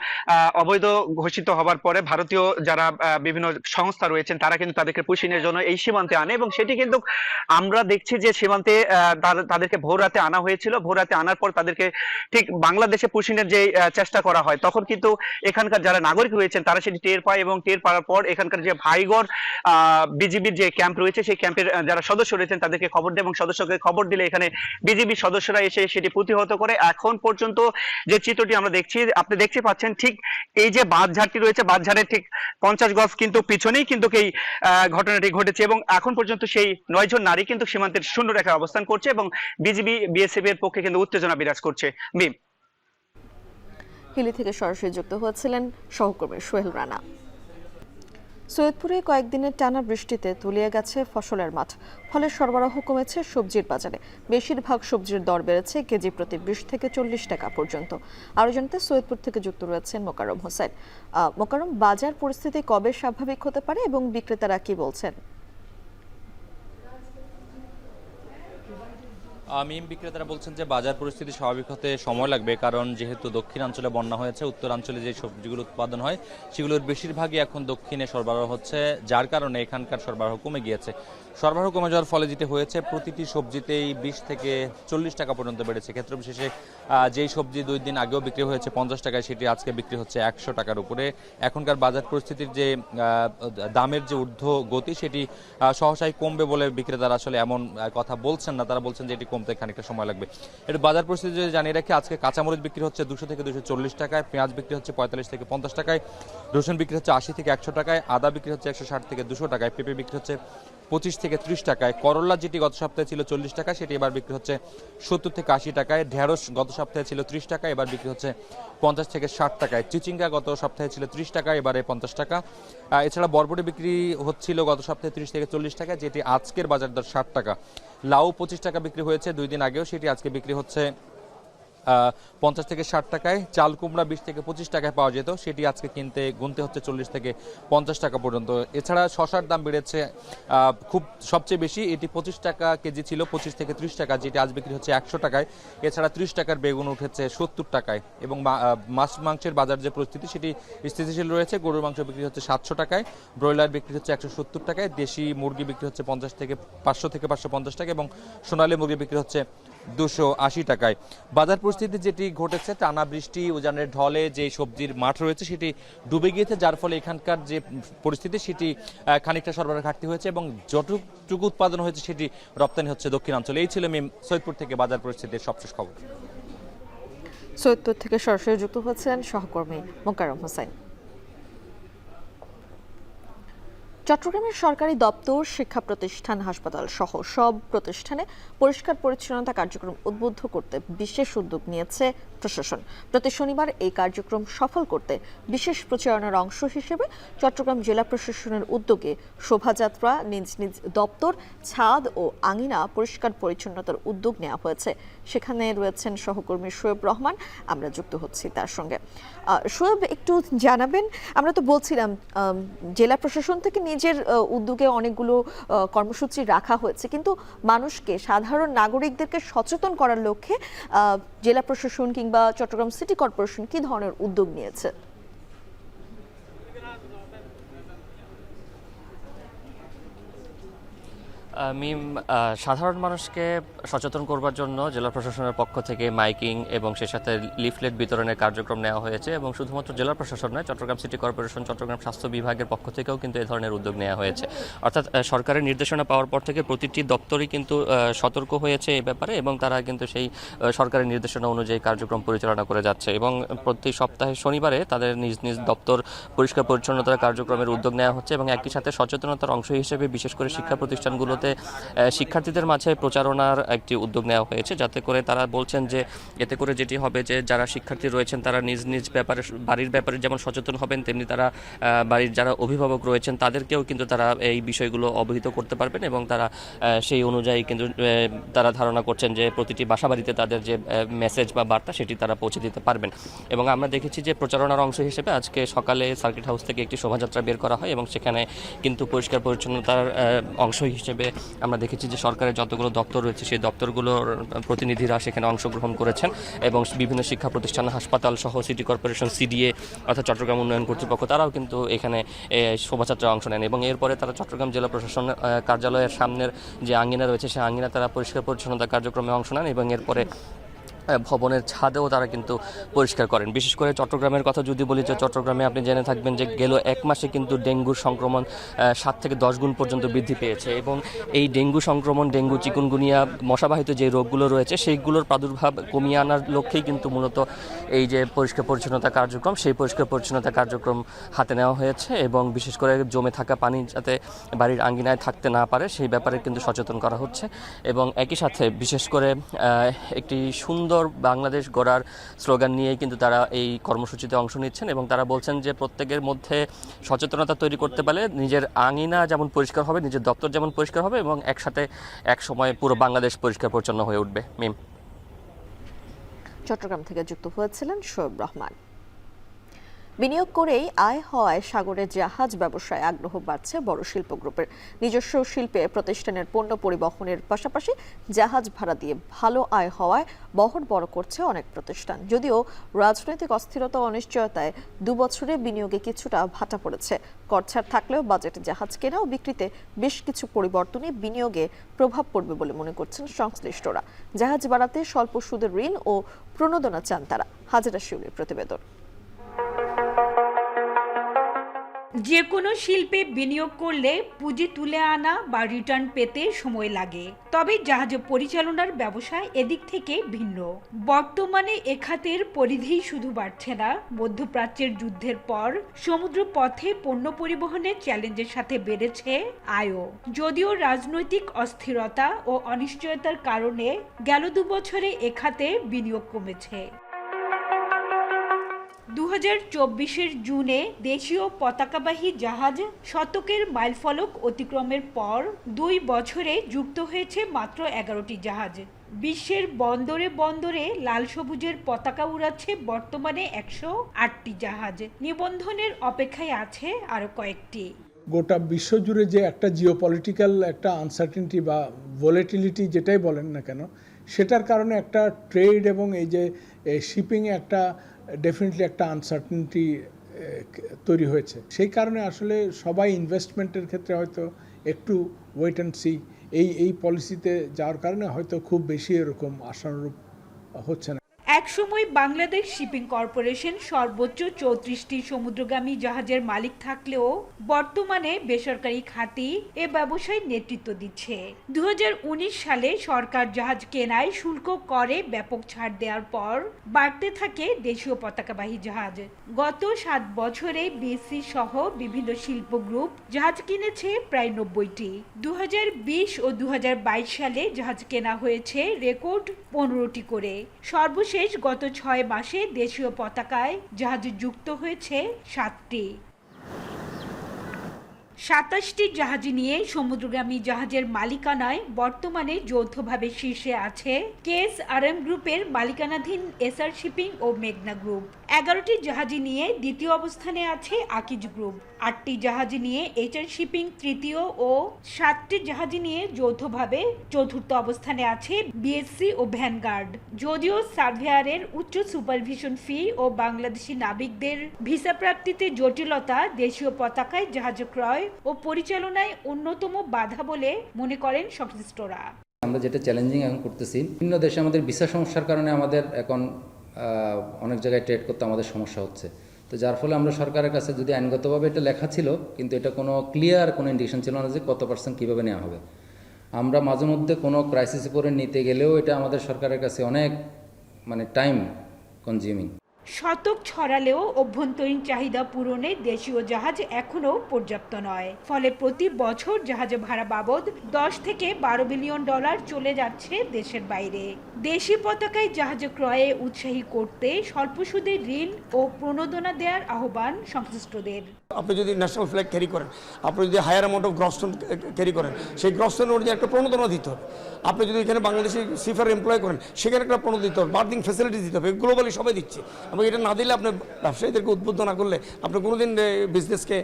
অবৈধ ঘোষিত হবার পরে ভারতীয় যারা বিভিন্ন সংস্থা রয়েছেন তারা কিন্তু তাদেরকে পুশিনের জন্য এই সীমান্তে আনে এবং সেটি কিন্তু আমরা দেখছি যে সীমান্তে তাদেরকে ভোর রাতে আনা হয়েছিল। ভোর রাতে আনার পর তাদেরকে ঠিক বাংলাদেশে পুশিনের যে চেষ্টা করা হয় তখন কিন্তু এখানকার যারা নাগরিক রয়েছেন তারা সেটি টের পায় এবং টের পাওয়ার পর এখানকার যে ভাইগড় বিজিবির যে ক্যাম্প রয়েছে সেই ক্যাম্পের যারা সদস্য রয়েছেন তাদেরকে খবর দেয় এবং সদস্যকে খবর দিলে এখানে বিজিবি সদস্যরা এসে সেটি প্রতিহত করে। এখন পর্যন্ত যে চিত্রটি আমরা দেখছি, আপনি দেখতে পাচ্ছেন ঠিক এই যে বাঁধঝাড়টি রয়েছে, বাঁধঝাড়ের ঠিক 50 গজ কিন্তু পিছনেই কিন্তু এই ঘটনাটি ঘটেছে এবং এখন পর্যন্ত সেই 9 জন নারী কিন্তু সীমান্তের শূন্য রেখায় অবস্থান করছে এবং বিজিবি বিএসএফ এর পক্ষে কিন্তু উত্তেজনা বিরাজ করছে। মিম, হিলি থেকে সরাসরি যুক্ত হচ্ছিলেন সহকর্মী সোহেল রানা। সৈয়দপুরে কয়েকদিনের টানা বৃষ্টিতে তলিয়ে গেছে ফসলের মাঠ, ফলে সরবরাহ কমেছে সবজির বাজারে। বেশিরভাগ সবজির দর বেড়েছে কেজি প্রতি 20 থেকে 40 টাকা পর্যন্ত। আরও জানতে সৈয়দপুর থেকে যুক্ত রয়েছেন মোকাররম হোসেন। মোকাররম, বাজার পরিস্থিতি কবে স্বাভাবিক হতে পারে এবং বিক্রেতারা কি বলছেন? মিম, বিক্রেতারা বলছেন যে বাজার পরিস্থিতি স্বাভাবিক হতে সময় লাগবে, কারণ যেহেতু দক্ষিণাঞ্চলে বন্যা হয়েছে, উত্তরাঞ্চলে যে সবজিগুলো উৎপাদন হয় সেগুলোর বেশিরভাগই এখন দক্ষিণে সরবরাহ হচ্ছে, যার কারণে এখানকার সরবরাহ কমে গিয়েছে। সরবরাহ কমে যাওয়ার ফলে যেটি হয়েছে, প্রতিটি সবজিতেই 20 থেকে 40 টাকা পর্যন্ত বেড়েছে। ক্ষেত্র বিশেষে যেই সবজি 2 দিন আগেও বিক্রি হয়েছে 50 টাকায়, সেটি আজকে বিক্রি হচ্ছে 100 টাকার উপরে। এখনকার বাজার পরিস্থিতির যে দামের যে ঊর্ধ্ব গতি, সেটি সহসাই কমবে বলে বিক্রেতারা আসলে এমন কথা বলছেন না, তারা বলছেন যে এটি কমতে খানিকটা সময় লাগবে। এটা বাজার পরিস্থিতি যদি জানিয়ে রাখি, আজকে কাঁচামরিচ বিক্রি হচ্ছে 200 থেকে 240 টাকায়, পেঁয়াজ বিক্রি হচ্ছে 45 থেকে 50 টাকায়, রসুন বিক্রি হচ্ছে 80 থেকে 100 টাকায়, আদা বিক্রি হচ্ছে 160 থেকে 200 টাকায়, পেঁপে বিক্রি হচ্ছে 25 থেকে 30 টাকায়, করলা যেটি গত সপ্তাহে ছিল 40 টাকা সেটি এবার বিক্রি হচ্ছে 70 থেকে 80 টাকায়, ঢেঁড়স গত সপ্তাহে ছিল 30 টাকা এবার বিক্রি হচ্ছে 50 থেকে 60 টাকায়, চিচিঙ্গা গত সপ্তাহে ছিল 30 টাকা এবারে 50 টাকা। এছাড়া বরবটি বিক্রি হচ্ছিল গত সপ্তাহে 30 থেকে 40 টাকা, যেটি আজকের বাজার দর 60 টাকা। লাউ 25 টাকা বিক্রি হয়েছে 2 দিন আগেও, সেটি আজকে বিক্রি হচ্ছে 50 থেকে 60 টাকায়। চাল কুমড়া 20 থেকে 25 টাকায় পাওয়া যেত, সেটি আজকে গুনতে হচ্ছে 40 থেকে 50 টাকা পর্যন্ত। এছাড়া শশার দাম বেড়েছে খুব সবচেয়ে বেশি, এটি 25 টাকা কেজি ছিল 25 থেকে 30 টাকা, যেটি আজ বিক্রি হচ্ছে 100 টাকায়। এছাড়া 30 টাকার বেগুন উঠেছে 70 টাকায় এবং মাছ মাংসের বাজার যে পরিস্থিতি সেটি স্থিতিশীল রয়েছে। গরুর মাংস বিক্রি হচ্ছে 700 টাকায়, ব্রয়লার বিক্রি হচ্ছে 170 টাকায়, দেশি মুরগি বিক্রি হচ্ছে 500 থেকে 550 টাকা এবং সোনালী মুরগি বিক্রি হচ্ছে 280 টাকায়। বাজার পরিস্থিতি যেটি ঘটেছে, টানা বৃষ্টি উজানের ঢলে যে সবজির মাঠ রয়েছে সেটি ডুবে গিয়েছে, যার ফলে এখানকার যে পরিস্থিতি সেটি খানিকটা সরবরাহ ঘাটতি হয়েছে এবং যতটুকু উৎপাদন হয়েছে সেটি রপ্তানি হচ্ছে দক্ষিণাঞ্চলে। এই ছিল মিম সৈয়দপুর থেকে বাজার পরিস্থিতির সবশেষ খবর। সৈয়দপুর থেকে সরাসরি যুক্ত হচ্ছেন সহকর্মী মোকাররম হোসেন। চট্টগ্রামের সরকারি দপ্তর, শিক্ষা প্রতিষ্ঠান, হাসপাতাল সহ সব প্রতিষ্ঠানে পরিষ্কার পরিচ্ছন্নতা কার্যক্রম উদ্বুদ্ধ করতে বিশেষ উদ্যোগ নিয়েছে প্রশাসন। প্রতি শনিবার এই কার্যক্রম সফল করতে বিশেষ প্রচারণার অংশ হিসেবে চট্টগ্রাম জেলা প্রশাসনের উদ্যোগে শোভাযাত্রা, নিজ নিজ দপ্তর, ছাদ ও আঙিনা পরিষ্কার পরিচ্ছন্নতার উদ্যোগ নেওয়া হয়েছে। সেখানে রয়েছেন সহকর্মী শোয়েব রহমান, আমরা যুক্ত হচ্ছি তার সঙ্গে। শোয়েব, একটু জানাবেন, আমরা তো বলছিলাম জেলা প্রশাসন থেকে নিজের উদ্যোগে অনেকগুলো কর্মসূচি রাখা হয়েছে, কিন্তু মানুষকে, সাধারণ নাগরিকদেরকে সচেতন করার লক্ষ্যে জেলা প্রশাসন কিংবা চট্টগ্রাম সিটি কর্পোরেশন কি ধরনের উদ্যোগ নিয়েছে? মিম, সাধারণ মানুষকে সচেতন করবার জন্য জেলা প্রশাসনের পক্ষ থেকে মাইকিং এবং সে সাথে লিফলেট বিতরণের কার্যক্রম নেওয়া হয়েছে এবং শুধুমাত্র জেলা প্রশাসন নয়, চট্টগ্রাম সিটি কর্পোরেশন, চট্টগ্রাম স্বাস্থ্য বিভাগের পক্ষ থেকেও কিন্তু এই ধরনের উদ্যোগ নেওয়া হয়েছে। অর্থাৎ সরকারের নির্দেশনা পাওয়ার পর থেকে প্রতিটি দপ্তরই কিন্তু সতর্ক হয়েছে এই ব্যাপারে এবং তারা কিন্তু সেই সরকারের নির্দেশনা অনুযায়ী কার্যক্রম পরিচালনা করে যাচ্ছে এবং প্রতি সপ্তাহে শনিবারে তাদের নিজ নিজ দপ্তর পরিষ্কার পরিচ্ছন্নতার কার্যক্রমের উদ্যোগ নেওয়া হচ্ছে এবং একই সাথে সচেতনতার অংশ হিসেবে বিশেষ করে শিক্ষা প্রতিষ্ঠানগুলোতে শিক্ষার্থীদের মাঝে প্রচারণার একটি উদ্যোগ নেওয়া হয়েছে, যাতে করে তারা বলছেন যে এতে করে যেটি হবে যে যারা শিক্ষার্থী রয়েছেন তারা নিজ নিজ ব্যাপারে বাড়ির ব্যাপারে যেমন সচেতন হবেন, তেমনি তারা বাড়ির যারা অভিভাবক রয়েছেন তাদেরকেও কিন্তু তারা এই বিষয়গুলো অবহিত করতে পারবেন এবং তারা সেই অনুযায়ী কিন্তু তারা ধারণা করছেন যে প্রতিটি বাসাবাড়িতে তাদের যে মেসেজ বা বার্তা সেটি তারা পৌঁছে দিতে পারবেন। এবং আমরা দেখেছি যে প্রচারণার অংশ হিসেবে আজকে সকালে সার্কিট হাউস থেকে একটি শোভাযাত্রা বের করা হয় এবং সেখানে কিন্তু পরিষ্কার পরিচ্ছন্নতার অংশ হিসেবে আমরা দেখেছি যে সরকারের যতগুলো দপ্তর রয়েছে সেই দপ্তরগুলোর প্রতিনিধিরা সেখানে অংশগ্রহণ করেছেন এবং বিভিন্ন শিক্ষা প্রতিষ্ঠান, হাসপাতাল সহ সিটি কর্পোরেশন, সিডিএ অর্থাৎ চট্টগ্রাম উন্নয়ন কর্তৃপক্ষ তারাও কিন্তু এখানে শোভাযাত্রায় অংশ নেন এবং এরপরে তারা চট্টগ্রাম জেলা প্রশাসন কার্যালয়ের সামনের যে আঙ্গিনা রয়েছে সেই আঙ্গিনা তারা পরিষ্কার পরিচ্ছন্নতা কার্যক্রমে অংশ নেন এবং এরপরে ভবনের ছাদেও তারা কিন্তু পরিষ্কার করেন। বিশেষ করে চট্টগ্রামের কথা যদি বলি, যে চট্টগ্রামে আপনি জেনে থাকবেন যে গেল এক মাসে কিন্তু ডেঙ্গুর সংক্রমণ 7 থেকে 10 গুণ পর্যন্ত বৃদ্ধি পেয়েছে এবং এই ডেঙ্গু সংক্রমণ, ডেঙ্গু, চিকুনগুনিয়া, মশাবাহিত যে রোগগুলো রয়েছে সেইগুলোর প্রাদুর্ভাব কমিয়ে আনার লক্ষ্যেই কিন্তু মূলত এই যে পরিষ্কার পরিচ্ছন্নতা কার্যক্রম, সেই পরিষ্কার পরিচ্ছন্নতা কার্যক্রম হাতে নেওয়া হয়েছে এবং বিশেষ করে জমে থাকা পানি যাতে বাড়ির আঙ্গিনায় থাকতে না পারে সেই ব্যাপারে কিন্তু সচেতন করা হচ্ছে এবং একই সাথে বিশেষ করে একটি সুন্দর বাংলাদেশ গড়ার স্লোগান নিয়েই কিন্তু তারা এই কর্মসূচিতে অংশ নিচ্ছেন এবং তারা বলছেন যে প্রত্যেকের মধ্যে সচেতনতা তৈরি করতে পারলে নিজের আঙিনা যেমন পরিষ্কার হবে, নিজের দপ্তর যেমন পরিষ্কার হবে এবং একসাথে এক সময় পুরো বাংলাদেশ পরিষ্কার পরিচ্ছন্ন হয়ে উঠবে। মিম, চট্টগ্রাম থেকে যুক্ত হয়েছিলেন শোয়েব রহমান। বিনিয়োগ করেই আয় হওয়ায় সাগরে জাহাজ ব্যবসায় আগ্রহ বাড়ছে বড় শিল্প গ্রুপের। নিজস্ব শিল্পে প্রতিষ্ঠানের পণ্য পরিবহনের পাশাপাশি জাহাজ ভাড়া দিয়ে ভালো আয় হওয়ায় বহর বড় করছে অনেক প্রতিষ্ঠান। যদিও রাজনৈতিক অস্থিরতা ও অনিশ্চয়তায় 2 বছরে বিনিয়োগে কিছুটা ভাটা পড়েছে। করছাড় থাকলেও বাজেটে জাহাজ কেনা ও বিক্রিতে বেশ কিছু পরিবর্তনে বিনিয়োগে প্রভাব পড়বে বলে মনে করছেন সংশ্লিষ্টরা। জাহাজ বাড়াতে স্বল্প সুদের ঋণ ও প্রণোদনা চান তারা। হাজেরা শিউলির প্রতিবেদন। যে কোনো শিল্পে বিনিয়োগ করলে পুঁজি তুলে আনা বা রিটার্ন পেতে সময় লাগে, তবে জাহাজ পরিচালনার ব্যবসা এদিক থেকে ভিন্ন। বর্তমানে এ খাতের পরিধি শুধু বাড়ছে না, মধ্যপ্রাচ্যের যুদ্ধের পর সমুদ্র পথে পণ্য পরিবহনের চ্যালেঞ্জের সাথে বেড়েছে আয়ও। যদিও রাজনৈতিক অস্থিরতা ও অনিশ্চয়তার কারণে গেল 2 বছরে এ খাতে বিনিয়োগ কমেছে। 2024-এর জুনে দেশীয় পতাকাবাহী জাহাজ শতকের মাইলফলক অতিক্রমের পর 2 বছরে যুক্ত হয়েছে মাত্র 11টি জাহাজ। বিশ্বের বন্দরে বন্দরে লাল সবুজের পতাকা উড়াচ্ছে বর্তমানে 108টি জাহাজ। নিবন্ধনের অপেক্ষায় আছে আরো কয়েকটি। গোটা বিশ্বজুড়ে যে একটা জিওপলিটিক্যাল একটা আনসার্টেনিটি বা ভোলেটিলিটি যেটাই বলেন না কেন, সেটার কারণে একটা ট্রেড এবং এই যে শিপিংয়ে একটা ডেফিনেটলি একটা আনসার্টেনিটি তৈরি হয়েছে। সেই কারণে আসলে সবাই ইনভেস্টমেন্টের ক্ষেত্রে হয়তো একটু ওয়েট অ্যান্ড সি এই পলিসিতে যাওয়ার কারণে হয়তো খুব বেশি এরকম আশানুরূপ হচ্ছে না। একসময় বাংলাদেশ শিপিং কর্পোরেশন সর্বোচ্চ 34টি সমুদ্রগামী জাহাজের মালিক থাকলেও বর্তমানে বেসরকারি খাতই এ ব্যবসায় নেতৃত্ব দিচ্ছে। 2019 সালে সরকার জাহাজ কেনায় শুল্ক করে ব্যাপক ছাড় দেওয়ার পর বাড়তে থাকে দেশীয় পতাকাবাহী জাহাজ। গত 7 বছরে বিএসসি সহ বিভিন্ন শিল্প গ্রুপ জাহাজ কিনেছে প্রায় 90টি। 2020 ও 2022 সালে জাহাজ কেনা হয়েছে রেকর্ড 15টি করে। সর্বশেষ গত 6 মাসে দেশীয় পতাকায় জাহাজ যুক্ত হয়েছে 7টি। 27টি জাহাজ নিয়ে সমুদ্রগামী জাহাজের মালিকানায় বর্তমানে যৌথভাবে শীর্ষে আছে KSRM গ্রুপের মালিকানাধীন এসআর শিপিং ও মেঘনা গ্রুপ। 11টি জাহাজ নিয়ে দ্বিতীয় অবস্থানে আছে আকিজ গ্রুপ। 8টি জাহাজ নিয়ে HR শিপিং তৃতীয় ও 7টি জাহাজ নিয়ে যৌথভাবে চতুর্থ অবস্থানে আছে বিএসসি ও ভ্যানগার্ড। যদিও সার্ভেয়ারের উচ্চ সুপারভিশন ফি ও বাংলাদেশি নাবিকদের ভিসা প্রাপ্তিতে জটিলতা দেশীয় পতাকায় জাহাজ ক্রয় ও পরিচালনায় অন্যতম বাধা বলে মনে করেন সংশ্লিষ্টরা। আমরা যেটা চ্যালেঞ্জিং এখন করতেছি, বিভিন্ন দেশে আমাদের ভিসা সমস্যার কারণে আমাদের এখন অনেক জায়গায় ট্রেড করতে আমাদের সমস্যা হচ্ছে। তো যার ফলে আমরা সরকারের কাছে, যদি আইনগতভাবে এটা লেখা ছিল কিন্তু এটা কোনো ক্লিয়ার কোনো ইন্ডিকেশন ছিল না যে কত পার্সেন্ট কীভাবে নেওয়া হবে। আমরা মাঝে মধ্যে কোনো ক্রাইসিসে পরে নিতে গেলেও এটা আমাদের সরকারের কাছে অনেক টাইম কনজিউমিং। শতক ছড়ালেও অভ্যন্তরীণ চাহিদা পূরণে দেশীয় জাহাজ এখনও পর্যাপ্ত নয়। ফলে প্রতি বছর জাহাজ ভাড়া বাবদ 10 থেকে 12 বিলিয়ন ডলার চলে যাচ্ছে দেশের বাইরে। দেশি পতাকায় জাহাজ ক্রয়ে উৎসাহী করতে স্বল্প সুদে ঋণ ও প্রণোদনা দেওয়ার আহ্বান সংশ্লিষ্টদের। আপনি যদি ন্যাশনাল ফ্ল্যাগ ক্যারি করেন, আপনি যদি হায়ার অ্যামাউন্ট অফ গ্রসটন ক্যারি করেন, সেই গ্রসটন অনুযায়ী একটা প্রণোদনা দিতে হবে। আপনি যদি এখানে বাংলাদেশি সিফার এমপ্লয় করেন, সেখানে একটা প্রণোদনা দিতে হবে, বার্থিং ফ্যাসিলিটি দিতে হবে। গ্লোবালি সবাই দিচ্ছে, এবং এটা না দিলে আপনি ব্যবসায়ীদেরকে উদ্বুদ্ধ না করলে আপনি কোনোদিন বিজনেসকে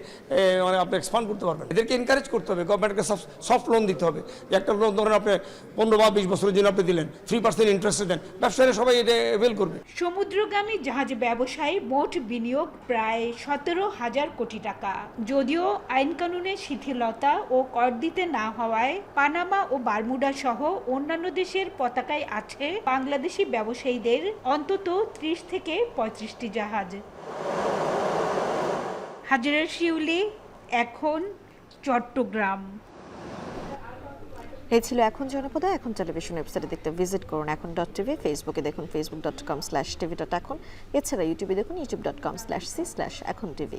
আপনি এক্সপান্ড করতে পারবেন। এদেরকে এনকারেজ করতে হবে, গভর্নমেন্টকে সফট লোন দিতে হবে। একটা লোন ধরেন আপনি 15 বা 20 বছরের জন্য আপনি দিলেন, 3% ইন্টারেস্টে দেন, ব্যবসায়ীরা সবাই এটা অ্যাভেল করবে। সমুদ্রগামী জাহাজ ব্যবসায় মোট বিনিয়োগ প্রায় 17,000 কোটি টাকা। যদিও আইন কানুনের শিথিলতা ও কর দিতে না হওয়ায় পানামা ও বারমুডা সহ অন্যান্য দেশের পতাকায় আছে বাংলাদেশি ব্যবসায়ীদের অন্তত 30 থেকে 35টি জাহাজ। হাজেরা শিউলি, এখন, চট্টগ্রাম। এই ছিল এখন জনপদে। এখন টেলিভিশন ওয়েবসাইটে দেখতে ভিজিট করুন এখন.tv, ফেসবুকে দেখুন facebook.com/tv.এখন, এছাড়া ইউটিউবে দেখুন youtube.com/c/echontv।